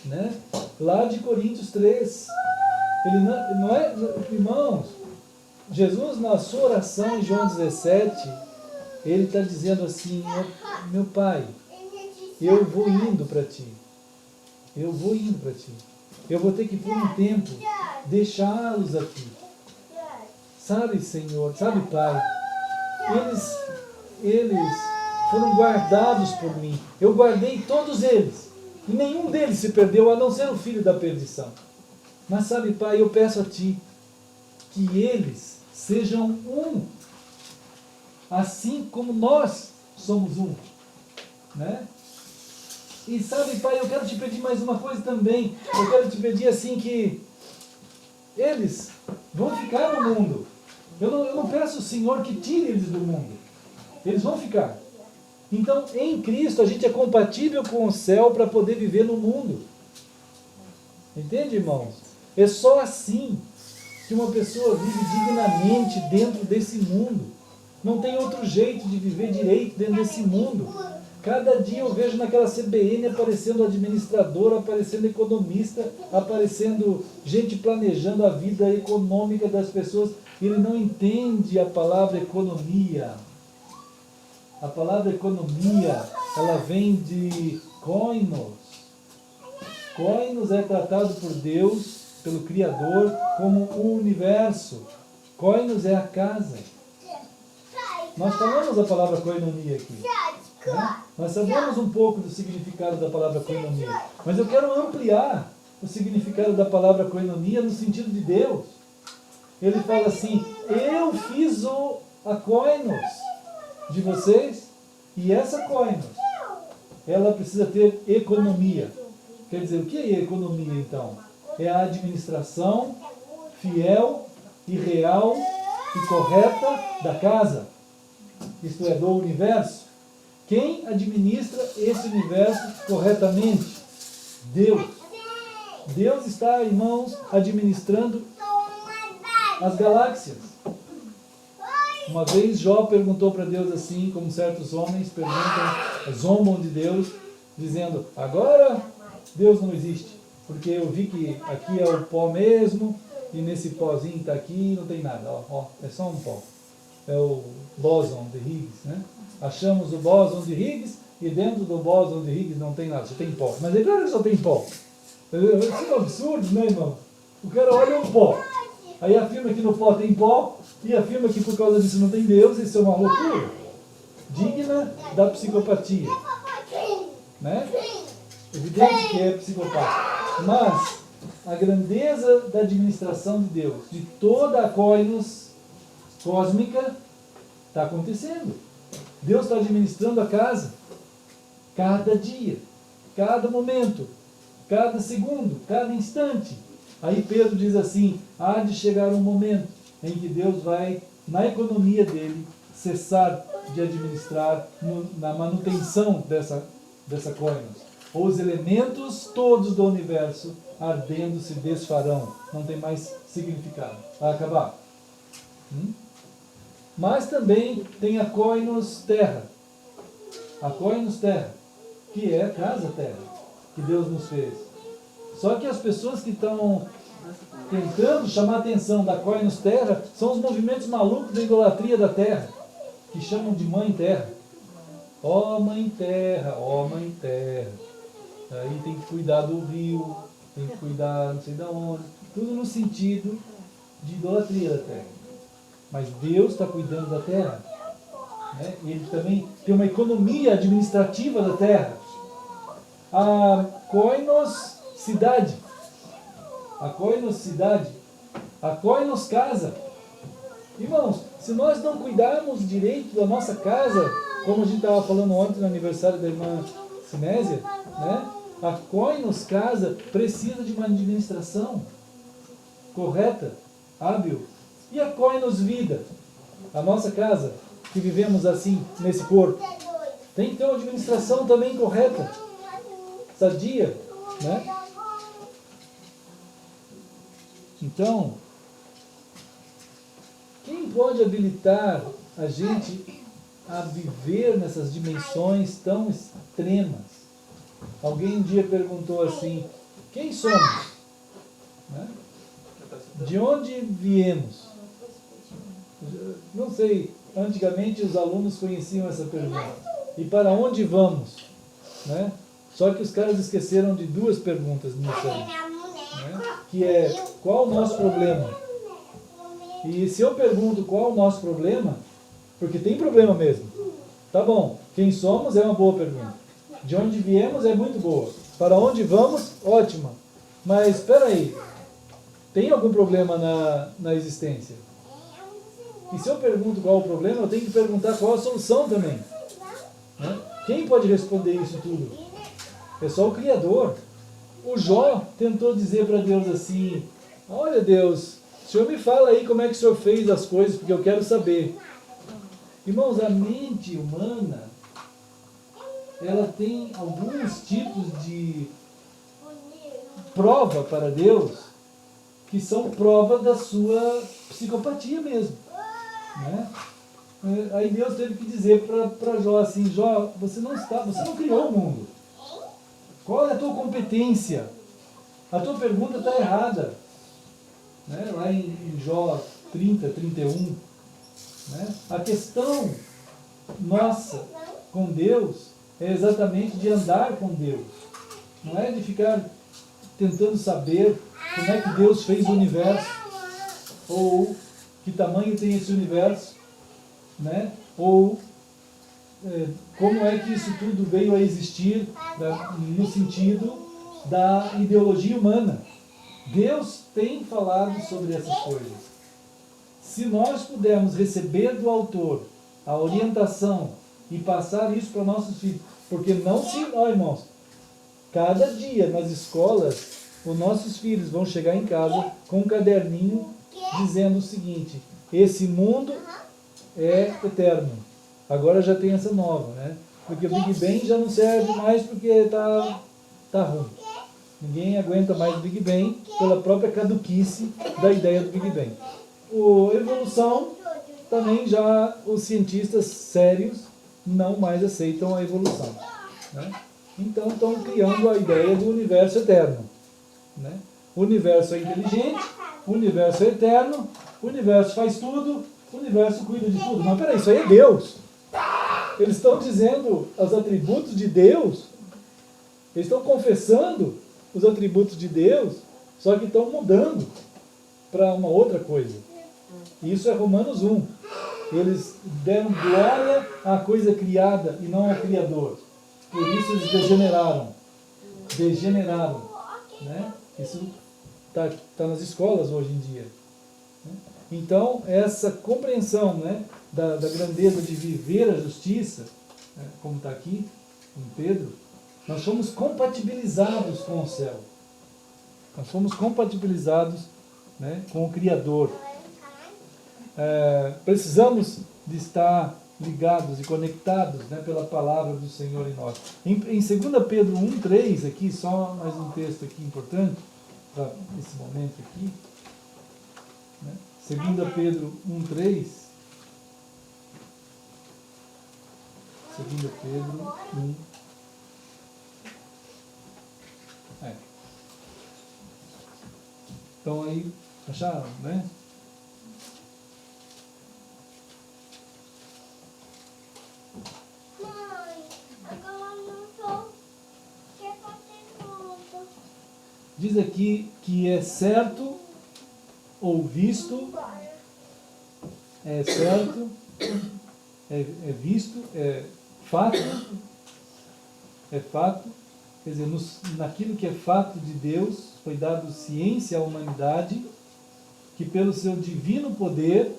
Né? Lá de Coríntios 3. Ele não é, irmãos, Jesus, na sua oração em João 17, ele está dizendo assim: meu Pai, eu vou indo para ti. Eu vou indo para ti. Eu vou ter que, por um tempo, deixá-los aqui. Sabe, Senhor, sabe, Pai, eles foram guardados por mim. Eu guardei todos eles. E nenhum deles se perdeu, a não ser o filho da perdição. Mas sabe, Pai, eu peço a Ti que eles sejam um, assim como nós somos um. Né? E sabe, Pai, eu quero te pedir mais uma coisa também. Eu quero te pedir assim que eles vão ficar no mundo. Eu não peço, Senhor, que tire eles do mundo. Eles vão ficar. Então, em Cristo, a gente é compatível com o céu para poder viver no mundo. Entende, irmãos? É só assim que uma pessoa vive dignamente dentro desse mundo. Não tem outro jeito de viver direito dentro desse mundo. Cada dia eu vejo naquela CBN aparecendo administrador, aparecendo economista, aparecendo gente planejando a vida econômica das pessoas. Ele não entende a palavra economia. A palavra economia, ela vem de koinos. Koinos é tratado por Deus, pelo Criador, como o universo. Koinos é a casa. Nós falamos a palavra koinonia aqui. Né? Nós sabemos um pouco do significado da palavra koinonia. Mas eu quero ampliar o significado da palavra koinonia no sentido de Deus. Ele fala assim: eu fiz a koinos de vocês, e essa koinos, ela precisa ter economia. Quer dizer, o que é economia então? É a administração fiel e real e correta da casa, isto é, do universo. Quem administra esse universo corretamente? Deus. Deus está, irmãos, administrando as galáxias. Uma vez Jó perguntou para Deus assim, como certos homens zombam de Deus, dizendo: agora Deus não existe, porque eu vi que aqui é o pó mesmo, e nesse pozinho está aqui não tem nada, é só um pó. É o bóson de Higgs, né? Achamos o bóson de Higgs, e dentro do bóson de Higgs não tem nada, só tem pó. Mas é claro que só tem pó. Isso é um absurdo, né, irmão? O cara olha um pó, aí afirma que no pó tem pó, e afirma que por causa disso não tem Deus. Isso é uma loucura digna da psicopatia, né? Evidente que é psicopata. Mas a grandeza da administração de Deus, de toda a koinos cósmica, está acontecendo. Deus está administrando a casa, cada dia, cada momento, cada segundo, cada instante. Aí Pedro diz assim: há de chegar um momento em que Deus vai, na economia dele, cessar de administrar na manutenção dessa koinos. Os elementos todos do universo ardendo se desfarão. Não tem mais significado. Vai acabar. Mas também tem a koinos terra. A koinos terra, que é a casa terra, que Deus nos fez. Só que as pessoas que estão tentando chamar a atenção da koinos terra são os movimentos malucos da idolatria da terra, que chamam de mãe terra. Ó mãe terra, ó mãe terra. Aí tem que cuidar do rio, tem que cuidar não sei de onde. Tudo no sentido de idolatria da terra. Mas Deus está cuidando da terra. Né? E Ele também tem uma economia administrativa da terra. A koinos cidade. A koinos cidade. A koinos casa. Irmãos, se nós não cuidarmos direito da nossa casa, como a gente estava falando ontem no aniversário da irmã Sinésia, né? A Koinos Casa precisa de uma administração correta, hábil. E a Koinos Vida, a nossa casa, que vivemos assim, nesse corpo, tem que ter uma administração também correta, sadia, né? Então, quem pode habilitar a gente a viver nessas dimensões tão extremas? Alguém um dia perguntou assim, quem somos? Né? De onde viemos? Não sei, antigamente os alunos conheciam essa pergunta. E para onde vamos? Né? Só que os caras esqueceram de duas perguntas nisso aí, né? Que é, qual o nosso problema? E se eu pergunto qual o nosso problema, porque tem problema mesmo. Tá bom, quem somos é uma boa pergunta. De onde viemos é muito boa. Para onde vamos, ótima. Mas espera aí, tem algum problema na existência? E se eu pergunto qual o problema, eu tenho que perguntar qual a solução também. Né? Quem pode responder isso tudo? É só o Criador. O Jó tentou dizer para Deus assim, olha Deus, o Senhor me fala aí como é que o Senhor fez as coisas, porque eu quero saber. Irmãos, a mente humana, ela tem alguns tipos de prova para Deus, que são prova da sua psicopatia mesmo. Né? Aí Deus teve que dizer para Jó assim, Jó, você não criou o mundo. Qual é a tua competência? A tua pergunta está errada. Né? Lá em Jó 30, 31. Né? A questão nossa com Deus é exatamente de andar com Deus. Não é de ficar tentando saber como é que Deus fez o universo, ou que tamanho tem esse universo, né? Ou como é que isso tudo veio a existir, no sentido da ideologia humana. Deus tem falado sobre essas coisas. Se nós pudermos receber do autor a orientação e passar isso para nossos filhos, porque não se... Ó, irmãos, cada dia nas escolas, os nossos filhos vão chegar em casa com um caderninho dizendo o seguinte, esse mundo é eterno. Agora já tem essa nova, né? Porque o Big Bang já não serve mais porque tá ruim. Ninguém aguenta mais o Big Bang pela própria caduquice da ideia do Big Bang. Evolução, também já os cientistas sérios não mais aceitam a evolução. Né? Então estão criando a ideia do universo eterno. Né? O universo é inteligente, o universo é eterno, o universo faz tudo, o universo cuida de tudo. Mas peraí, isso aí é Deus. Eles estão dizendo os atributos de Deus, eles estão confessando os atributos de Deus, só que estão mudando para uma outra coisa. Isso é Romanos 1. Eles deram glória à coisa criada e não ao Criador. Por isso eles degeneraram. Né? Isso está nas escolas hoje em dia. Então, essa compreensão, né, da grandeza de viver a justiça, né, como está aqui em Pedro, nós somos compatibilizados com o céu. Nós somos compatibilizados, né, com o Criador. Precisamos de estar ligados e conectados, né, pela palavra do Senhor em nós. Em 2 Pedro 1,3, aqui, só mais um texto aqui importante, para esse momento aqui. Né? 2 Pedro 1,3. 2 Pedro 1. Então aí, acharam, né? Diz aqui que é certo ou visto, é certo, é visto, é fato, quer dizer, naquilo que é fato de Deus, foi dado ciência à humanidade, que pelo seu divino poder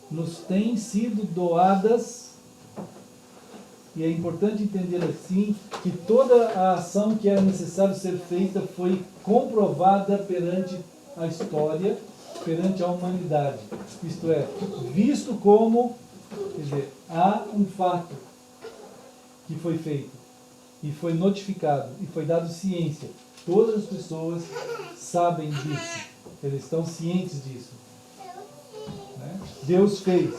nos têm sido doadas, e é importante entender assim, que toda a ação que era necessário ser feita foi comprovada perante a história, perante a humanidade. Isto é, visto como, quer dizer, há um fato que foi feito, e foi notificado, e foi dado ciência. Todas as pessoas sabem disso, eles estão cientes disso. Né? Deus fez,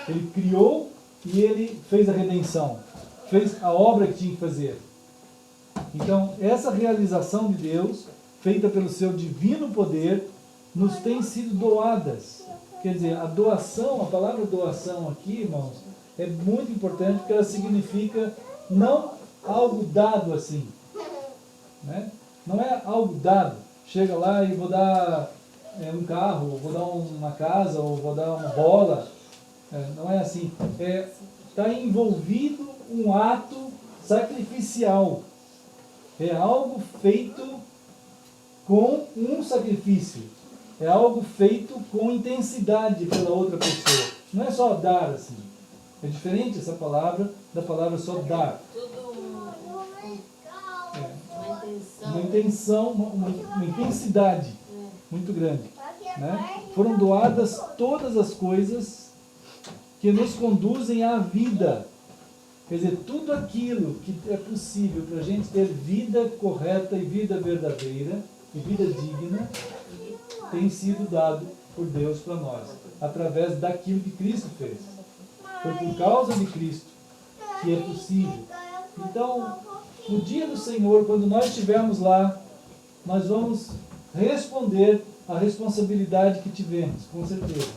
Ele criou e Ele fez a redenção, fez a obra que tinha que fazer. Então, essa realização de Deus, feita pelo seu divino poder, nos tem sido doadas. Quer dizer, a doação, a palavra doação aqui, irmãos, é muito importante porque ela significa não algo dado assim. Né? Não é algo dado. Chega lá e vou dar um carro, ou vou dar uma casa, ou vou dar uma bola. Não é assim. Está envolvido um ato sacrificial. É algo feito com um sacrifício. É algo feito com intensidade pela outra pessoa. Não é só dar assim. É diferente essa palavra da palavra só dar. Uma intenção, uma intensidade muito grande. Né? Foram doadas todas as coisas que nos conduzem à vida. Quer dizer, tudo aquilo que é possível para a gente ter vida correta e vida verdadeira e vida digna tem sido dado por Deus para nós, através daquilo que Cristo fez. Foi por causa de Cristo que é possível. Então, no dia do Senhor, quando nós estivermos lá, nós vamos responder à responsabilidade que tivemos, com certeza.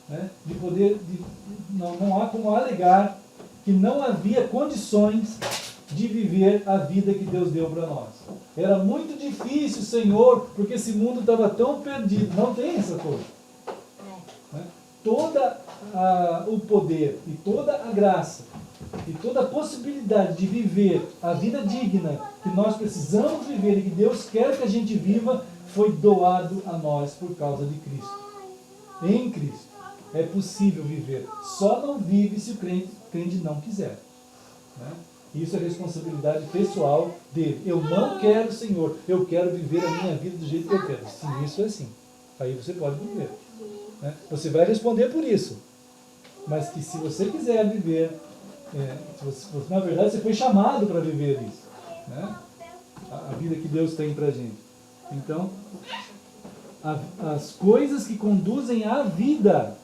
Né? De poder, não há como alegar que não havia condições de viver a vida que Deus deu para nós. Era muito difícil, Senhor, porque esse mundo estava tão perdido. Não tem essa coisa. Né? Todo o poder e toda a graça e toda a possibilidade de viver a vida digna que nós precisamos viver e que Deus quer que a gente viva foi doado a nós por causa de Cristo. Em Cristo é possível viver. Só não vive se o crente não quiser. Né? Isso é responsabilidade pessoal dele. Eu não quero, Senhor, eu quero viver a minha vida do jeito que eu quero. Sim, isso é assim. Aí você pode viver. Né? Você vai responder por isso. Mas que se você quiser viver, na verdade você foi chamado para viver isso. Né? A vida que Deus tem para a gente. Então, as coisas que conduzem à vida.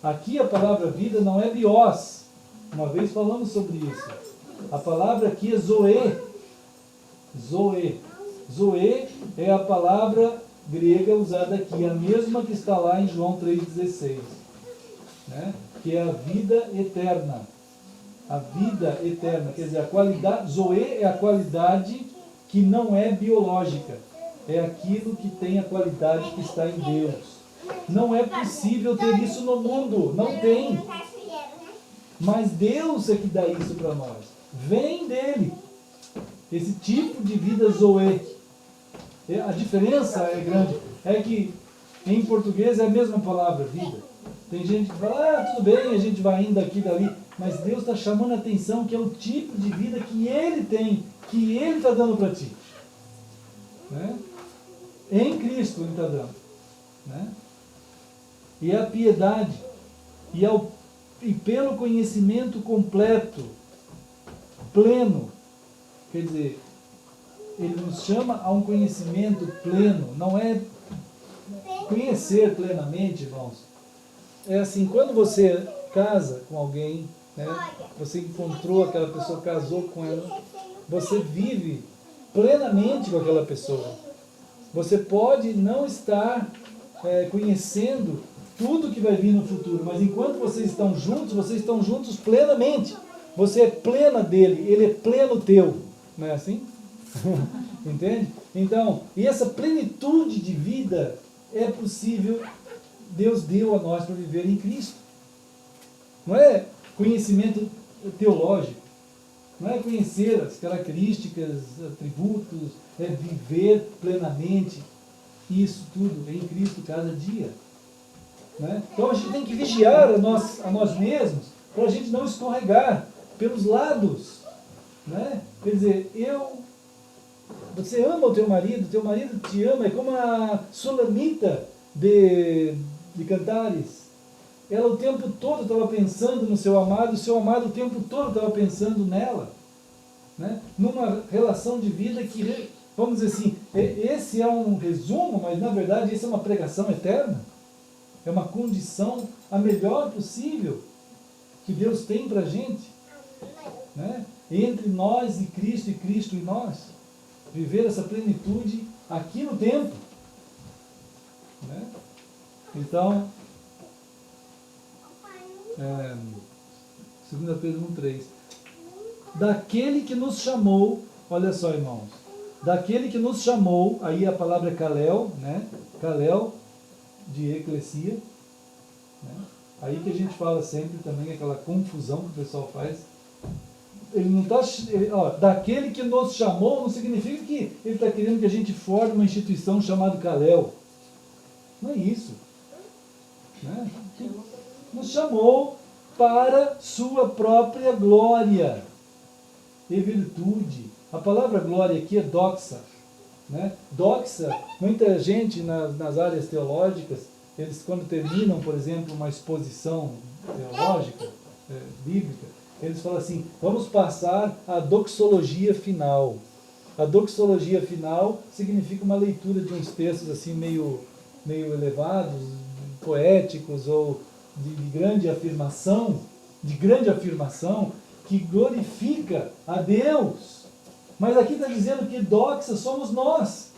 Aqui a palavra vida não é bios. Uma vez falamos sobre isso. A palavra aqui é zoe. Zoe. Zoe é a palavra grega usada aqui, a mesma que está lá em João 3,16. Né? Que é a vida eterna. A vida eterna. Quer dizer, a qualidade. Zoe é a qualidade que não é biológica. É aquilo que tem a qualidade que está em Deus. Não é possível ter isso no mundo. Não tem. Mas Deus é que dá isso para nós. Vem dele. Esse tipo de vida zoe. A diferença é grande. É que em português é a mesma palavra, vida. Tem gente que fala, tudo bem, a gente vai indo aqui e dali. Mas Deus está chamando a atenção que é o tipo de vida que Ele tem, que Ele está dando para ti. Né? Em Cristo Ele está dando. Né? E a piedade. E pelo conhecimento completo, pleno. Quer dizer, Ele nos chama a um conhecimento pleno. Não é conhecer plenamente, irmãos. É assim, quando você casa com alguém, né, você encontrou aquela pessoa, casou com ela, você vive plenamente com aquela pessoa. Você pode não estar conhecendo tudo que vai vir no futuro, mas enquanto vocês estão juntos plenamente. Você é plena dele, ele é pleno teu. Não é assim? Entende? Então, e essa plenitude de vida é possível, Deus deu a nós para viver em Cristo. Não é conhecimento teológico, não é conhecer as características, atributos, é viver plenamente. Isso tudo é em Cristo cada dia. Né? Então a gente tem que vigiar a nós mesmos para a gente não escorregar pelos lados. Né? Quer dizer, você ama o teu marido te ama, é como a Sulamita de Cantares. Ela o tempo todo estava pensando no seu amado, o seu amado o tempo todo estava pensando nela. Né? Numa relação de vida que, vamos dizer assim, esse é um resumo, mas na verdade isso é uma pregação eterna. É uma condição a melhor possível que Deus tem para a gente. Né? Entre nós e Cristo e nós. Viver essa plenitude aqui no tempo. Né? Então, 2 Pedro 1,3. Daquele que nos chamou, olha só, irmãos, daquele que nos chamou, aí a palavra é Kalel, né? Kalel, de eclesia, né? Aí que a gente fala sempre também, aquela confusão que o pessoal faz. Ele não está, daquele que nos chamou, não significa que ele está querendo que a gente forme uma instituição chamada Kalel. Não é isso. Né? Nos chamou para sua própria glória e virtude. A palavra glória aqui é doxa. Né? Doxa, muita gente nas áreas teológicas, eles quando terminam, por exemplo, uma exposição teológica, bíblica, eles falam assim, vamos passar à doxologia final. A doxologia final significa uma leitura de uns textos assim meio elevados, poéticos ou de grande afirmação, que glorifica a Deus. Mas aqui está dizendo que doxa somos nós.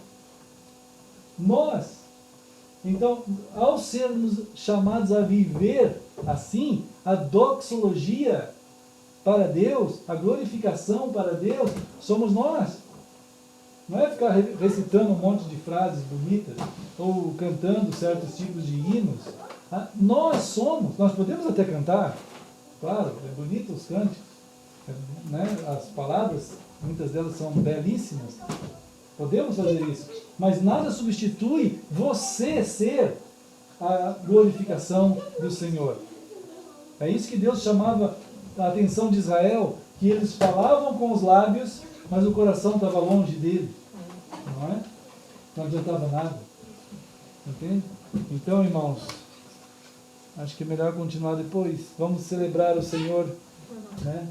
Nós. Então, ao sermos chamados a viver assim, a doxologia para Deus, a glorificação para Deus, somos nós. Não é ficar recitando um monte de frases bonitas ou cantando certos tipos de hinos. Nós podemos até cantar, claro, é bonito os cânticos, né? As palavras, muitas delas são belíssimas. Podemos fazer isso, mas nada substitui você ser a glorificação do Senhor. É isso que Deus chamava a atenção de Israel, que eles falavam com os lábios, mas o coração estava longe dele. Não é? Não adiantava nada. Entende? Então, irmãos, acho que é melhor continuar depois. Vamos celebrar o Senhor. Né?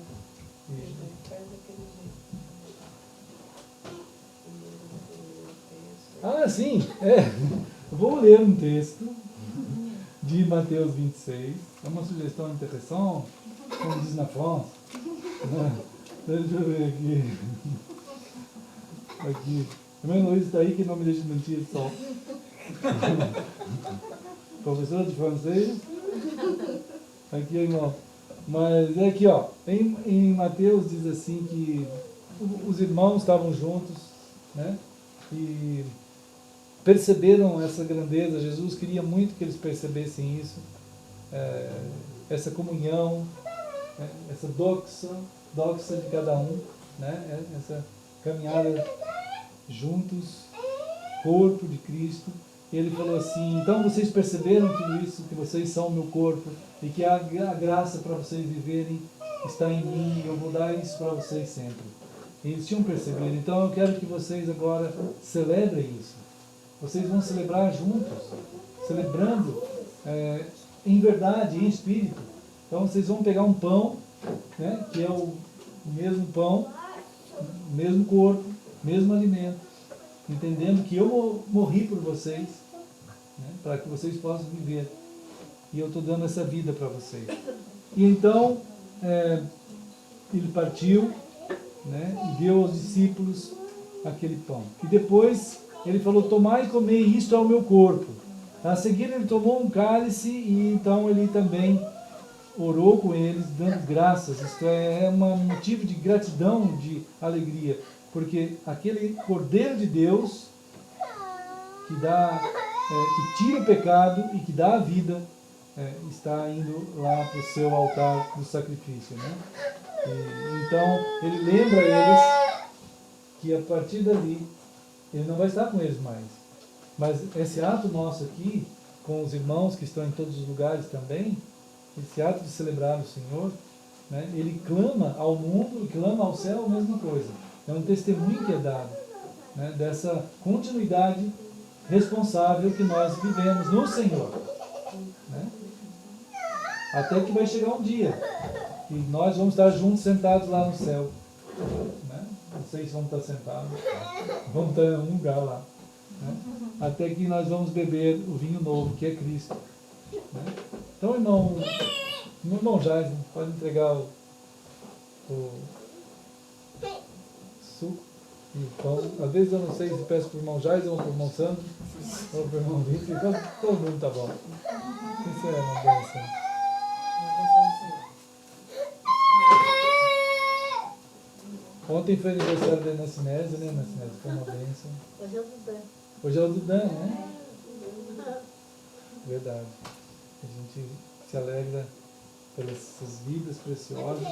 Sim. Vou ler um texto de Mateus 26. É uma sugestão interessante, como diz na França. Deixa eu ver aqui. O meu Luiz está aí que não me deixa mentir só. Professor de francês. Aqui, irmão. Mas é aqui, em Mateus diz assim que os irmãos estavam juntos, né? E perceberam essa grandeza. Jesus queria muito que eles percebessem isso. Essa comunhão, essa doxa de cada um, né? Essa caminhada juntos, corpo de Cristo. E ele falou assim, então vocês perceberam tudo isso, que vocês são o meu corpo, e que a graça para vocês viverem está em mim, e eu vou dar isso para vocês sempre. E eles tinham percebido. Então eu quero que vocês agora celebrem isso. Vocês vão celebrar juntos, celebrando em verdade, em espírito. Então vocês vão pegar um pão, né, que é o mesmo pão, mesmo corpo, mesmo alimento, entendendo que eu morri por vocês, né, para que vocês possam viver. E eu estou dando essa vida para vocês. E então, ele partiu, né, e deu aos discípulos aquele pão. E depois ele falou, tomai e comei, isto é o meu corpo. A seguir ele tomou um cálice e então ele também orou com eles, dando graças. Isto é um motivo de gratidão, de alegria. Porque aquele Cordeiro de Deus que que tira o pecado e que dá a vida, está indo lá para o seu altar do sacrifício, né? Então ele lembra eles que a partir dali ele não vai estar com eles mais. Mas esse ato nosso aqui com os irmãos que estão em todos os lugares também, esse ato de celebrar o Senhor, né, ele clama ao mundo e clama ao céu a mesma coisa. É um testemunho que é dado, né, dessa continuidade responsável que nós vivemos no Senhor. Né? Até que vai chegar um dia e nós vamos estar juntos sentados lá no céu. Né? Não sei se vamos estar sentados, vamos estar em um lugar lá. Né? Até que nós vamos beber o vinho novo, que é Cristo. Né? Então, irmão Jair, pode entregar o suco e o pão. Às vezes eu não sei se peço para o irmão Jair ou para o irmão Sandro ou para o irmão Vitor, então todo mundo está bom. Isso é uma bênção. Ontem foi aniversário da Nascinese, né, Nascinese? Foi uma bênção. Hoje é o do Dan. Hoje é o do Dan, né? Verdade. A gente se alegra pelas essas vidas preciosas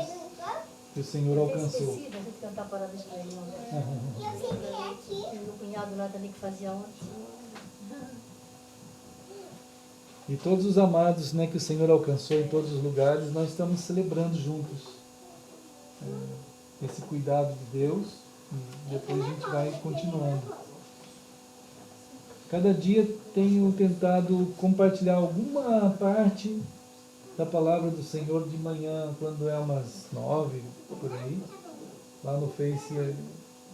que o Senhor alcançou. Eu esqueci da gente cantar parabéns para ele. Meu cunhado lá também que fazia ontem. E todos os amados, né, que o Senhor alcançou em todos os lugares, nós estamos celebrando juntos esse cuidado de Deus, e depois a gente vai continuando. Cada dia tenho tentado compartilhar alguma parte da palavra do Senhor de manhã, quando é umas 9, por aí, lá no Face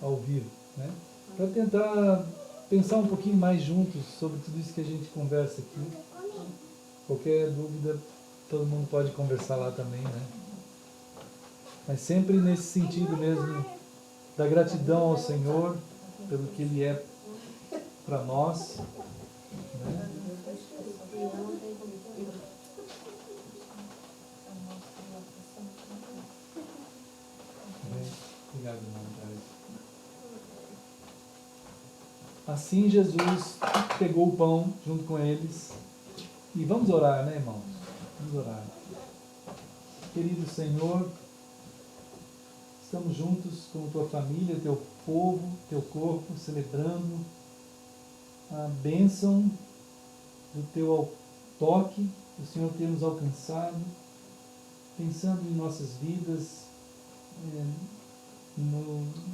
ao vivo, né? Para tentar pensar um pouquinho mais juntos sobre tudo isso que a gente conversa aqui. Qualquer dúvida, todo mundo pode conversar lá também, né? Mas sempre nesse sentido mesmo, da gratidão ao Senhor, pelo que Ele é para nós. Né? Obrigado, irmão. Assim Jesus pegou o pão junto com eles. E vamos orar, né, irmãos? Vamos orar. Querido Senhor, estamos juntos com tua família, teu povo, teu corpo, celebrando a bênção do teu toque, do Senhor ter nos alcançado, pensando em nossas vidas,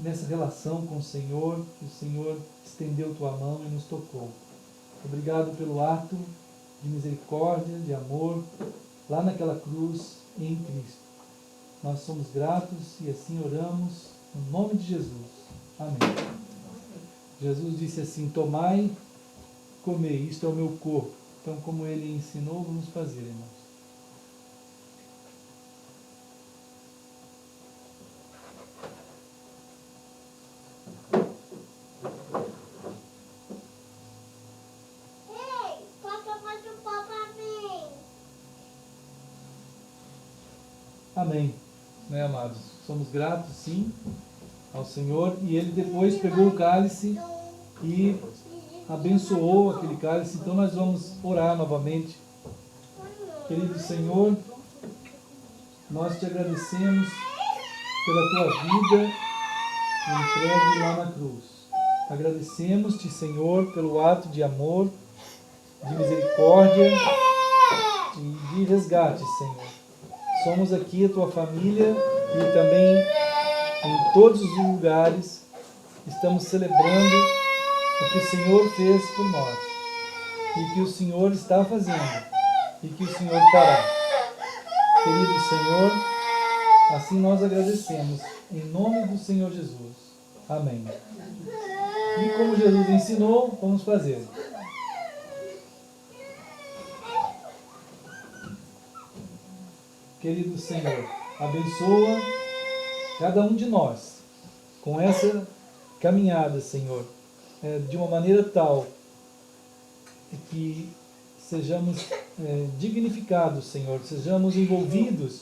nessa relação com o Senhor, que o Senhor estendeu tua mão e nos tocou. Obrigado pelo ato de misericórdia, de amor, lá naquela cruz em Cristo. Nós somos gratos e assim oramos no nome de Jesus. Amém. Jesus disse assim: tomai, comei, isto é o meu corpo. Então, como Ele ensinou, vamos fazer, irmãos. Amém, né, amados? Somos gratos, sim, ao Senhor. E Ele depois pegou o cálice e abençoou aquele cálice. Então nós vamos orar novamente. Querido Senhor, nós te agradecemos pela tua vida entregue lá na cruz. Agradecemos-te, Senhor, pelo ato de amor, de misericórdia e de resgate, Senhor. Somos aqui a tua família e também em todos os lugares estamos celebrando o que o Senhor fez por nós e que o Senhor está fazendo e que o Senhor fará. Querido Senhor, assim nós agradecemos em nome do Senhor Jesus. Amém. E como Jesus ensinou, vamos fazer. Querido Senhor, abençoa cada um de nós com essa caminhada, Senhor, de uma maneira tal que sejamos dignificados, Senhor, sejamos envolvidos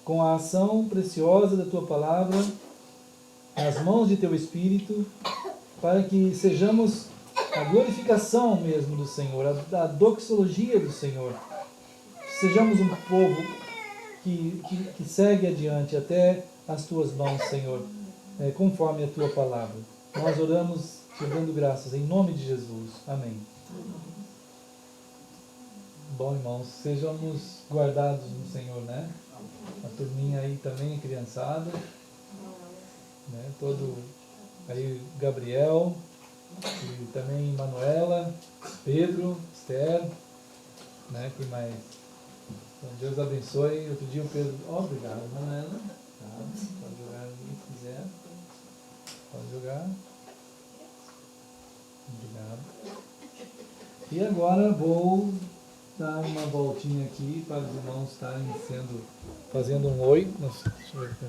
com a ação preciosa da Tua Palavra, nas mãos de Teu Espírito, para que sejamos a glorificação mesmo do Senhor, a doxologia do Senhor. Sejamos um povo que segue adiante até as Tuas mãos, Senhor, conforme a Tua Palavra. Nós oramos te dando graças em nome de Jesus. Amém. Bom, irmãos, sejamos guardados no Senhor, né? A turminha aí também, criançada, né? Todo aí, Gabriel, e também Manuela, Pedro, Esther, né? Quem mais? Então, Deus abençoe. Outro dia o Pedro, obrigado, Manuela. Tá, pode jogar ali se quiser. Pode jogar. Obrigado. E agora vou dar uma voltinha aqui para os irmãos estarem fazendo um oi. Nossa, deixa eu ver aqui.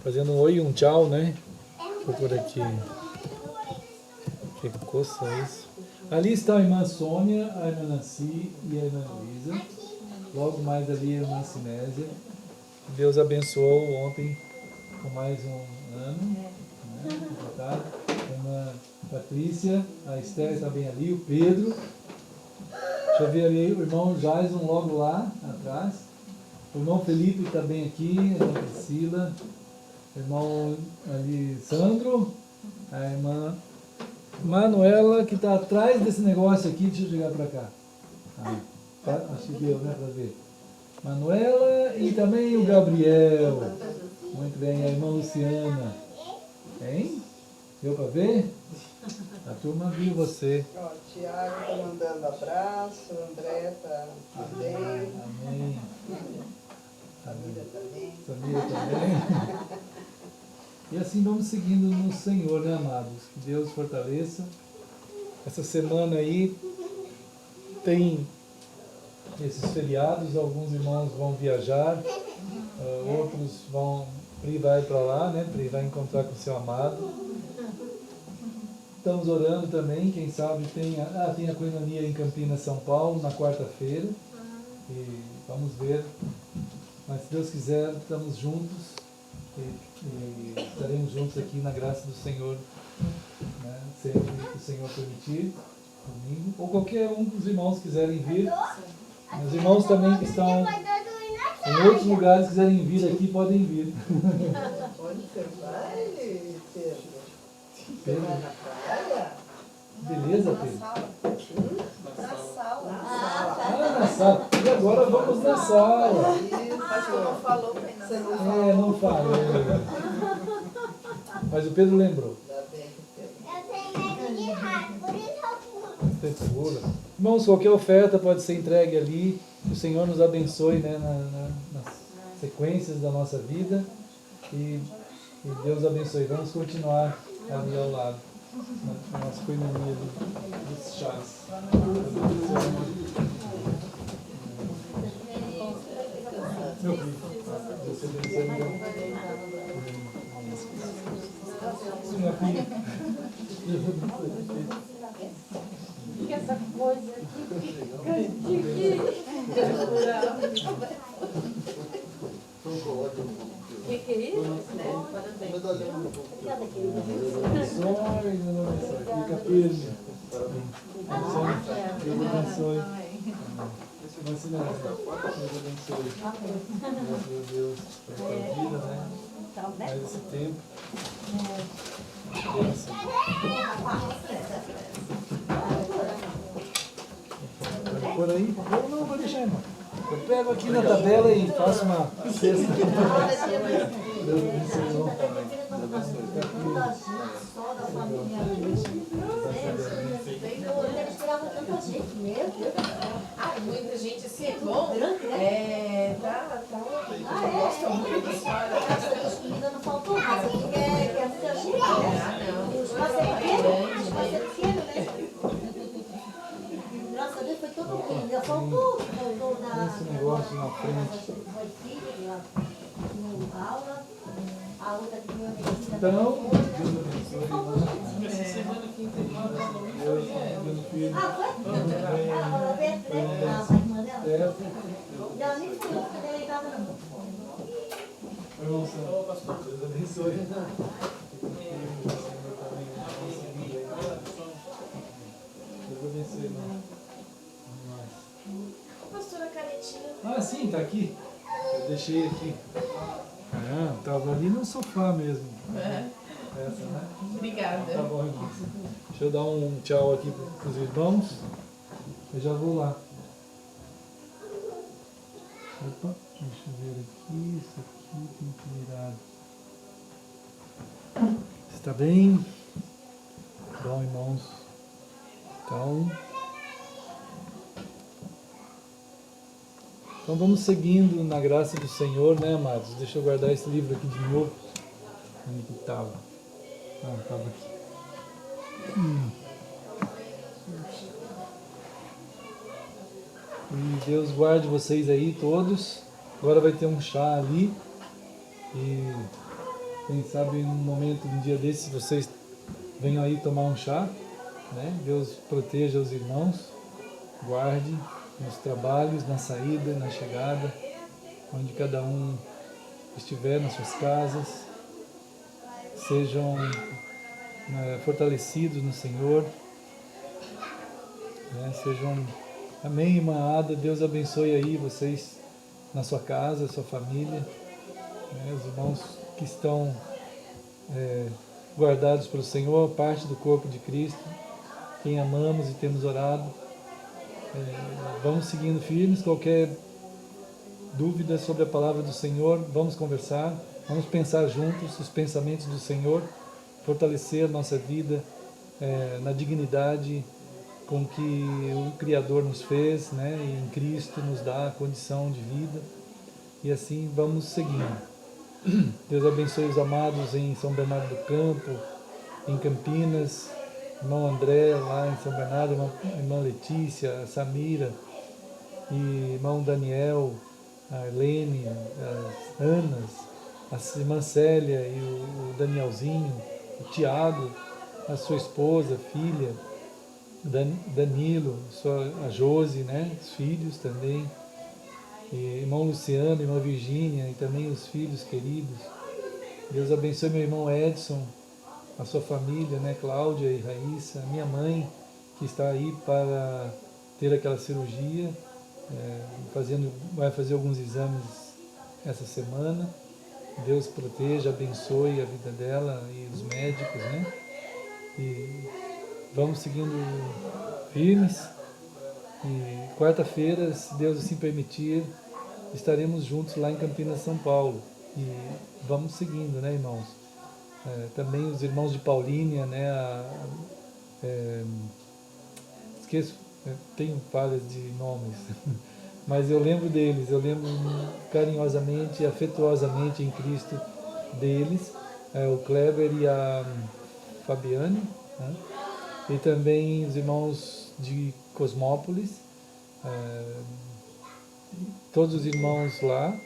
Fazendo um oi e um tchau, né? Deixa eu por aqui. Que coça é isso? Ali está a irmã Sônia, a irmã Nancy e a irmã Luísa. Logo mais ali a irmã Sinésia. Deus abençoou ontem com mais um ano, né? Completado. A irmã Patrícia, a Esther está bem ali, o Pedro. Deixa eu ver ali, o irmão Jason logo lá atrás. O irmão Felipe está bem aqui, a irmã Priscila. O irmão ali Sandro. A irmã Manuela, que está atrás desse negócio aqui. Deixa eu chegar para cá. Acho que deu, né, para ver. Manuela e também o Gabriel. Muito bem, a irmã Luciana. Hein? Deu para ver? A turma viu você. Ó, Tiago está mandando abraço, André está bem. Amém. Samira também. Samira também. E assim vamos seguindo no Senhor, né, amados? Que Deus fortaleça. Essa semana aí tem esses feriados, alguns irmãos vão viajar, outros vão, Pri vai para lá, né? Pri vai encontrar com o seu amado. Estamos orando também, quem sabe tem a Coinonia em Campinas, São Paulo, na quarta-feira. E vamos ver. Mas se Deus quiser, estamos juntos e estaremos juntos aqui na graça do Senhor, né? Sempre que o Senhor permitir, domingo. Ou qualquer um dos irmãos quiserem vir. Os irmãos também que estão em outros lugares quiserem vir aqui, podem vir. Onde você vai, Pedro? Pedro? Vai na praia? Beleza, Pedro? Na sala. Na sala. E agora vamos na sala. Isso, Não falou pra ir na sala. Não falei. Mas o Pedro lembrou. Ainda bem que Pedro. Eu tenho medo de rato, por isso eu pulo. Tem segura. Irmãos, qualquer oferta pode ser entregue ali. Que o Senhor nos abençoe, né, nas sequências da nossa vida. E Deus abençoe. Vamos continuar ali ao lado. Na nossa coinonia dos chás. Meu filho. Deus abençoe. Minha filha. Deus abençoe. Que essa coisa aqui Que é isso? Obrigada, querida. Abençoe, Deus abençoe. Fica firme. Deus abençoe. Vai se Deus abençoe. Graças a Deus pela tua vida, né? Mais esse tempo. Bênção. Pode pôr aí? Não, vou deixar, irmão. Eu pego aqui na tabela e faço uma cesta. Deus abençoe, irmão. Muita gente assim é bom. Gosta muito da senhora. Não faltou nada. Quer dizer, a gente o espaço é pequeno, o espaço é pequeno, né? Graças a Deus foi todo mundo. Já faltou Esse negócio na frente. aula, a outra que veio a medicina. Então, Deus abençoe, irmão. Essa semana aqui tem uma Deus, meu filho. Foi? A irmã dela? Já nem fui eu, porque ela em casa não. Irmão Santo, Deus abençoe. Deus abençoe, irmão. Pastora Canetinha. Ah, sim, tá aqui. Eu deixei aqui. Tava ali no sofá mesmo. Essa, né? Obrigada. Tá bom, irmão. Deixa eu dar um tchau aqui pros irmãos. Eu já vou lá. Opa, deixa eu ver aqui, isso aqui tem que virar. Está bem? Bom, irmãos. Então vamos seguindo na graça do Senhor, né, amados? Deixa eu guardar esse livro aqui de novo. Onde que estava? Ah, estava aqui. E Deus guarde vocês aí todos. Agora vai ter um chá ali. E quem sabe em um momento, um dia desse, vocês venham aí tomar um chá. Né? Deus proteja os irmãos. Guarde nos trabalhos, na saída, na chegada. Onde cada um estiver nas suas casas. Sejam fortalecidos no Senhor. Né? Sejam... Amém, irmã Ada. Deus abençoe aí vocês na sua casa, sua família. Né? Os irmãos que estão guardados pelo Senhor, parte do corpo de Cristo, quem amamos e temos orado. Vamos seguindo firmes. Qualquer dúvida sobre a palavra do Senhor, vamos conversar, vamos pensar juntos os pensamentos do Senhor, fortalecer a nossa vida na dignidade com que o Criador nos fez, né? E em Cristo nos dá a condição de vida. E assim vamos seguindo. Deus abençoe os amados em São Bernardo do Campo, em Campinas, irmão André lá em São Bernardo, irmã Letícia, a Samira, e irmão Daniel, a Helene, as Anas, a irmã Célia e o Danielzinho, o Tiago, a sua esposa, filha, Danilo, a Josi, né, os filhos também, e irmão Luciano, irmã Virgínia e também os filhos queridos. Deus abençoe meu irmão Edson, a sua família, né, Cláudia e Raíssa, a minha mãe, que está aí para ter aquela cirurgia, vai fazer alguns exames essa semana. Deus proteja, abençoe a vida dela e os médicos, né? E vamos seguindo firmes. E quarta-feira, se Deus assim permitir, estaremos juntos lá em Campinas, São Paulo. E vamos seguindo, né, irmãos? Também os irmãos de Paulínia, né? Esqueço, tenho falhas de nomes, mas eu lembro deles, eu lembro carinhosamente e afetuosamente em Cristo deles, o Kleber e a Fabiane, né? E também os irmãos de Cosmópolis, todos os irmãos lá,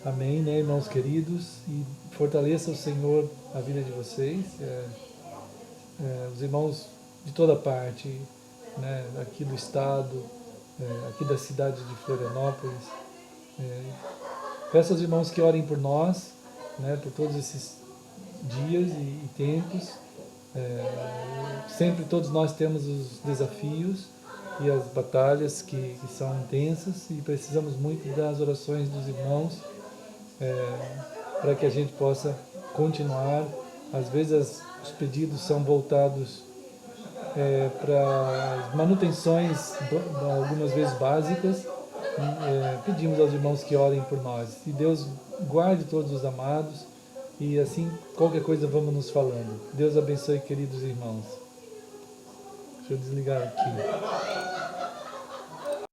amém, né, irmãos queridos, e fortaleça o Senhor a vida de vocês, os irmãos de toda parte, né, aqui do estado, aqui da cidade de Florianópolis. Peço aos irmãos que orem por nós, né, por todos esses dias e tempos. Sempre todos nós temos os desafios e as batalhas que são intensas e precisamos muito das orações dos irmãos para que a gente possa continuar. Às vezes os pedidos são voltados para manutenções algumas vezes básicas. Pedimos aos irmãos que orem por nós. E Deus guarde todos os amados. E assim, qualquer coisa vamos nos falando. Deus abençoe, queridos irmãos. Deixa eu desligar aqui.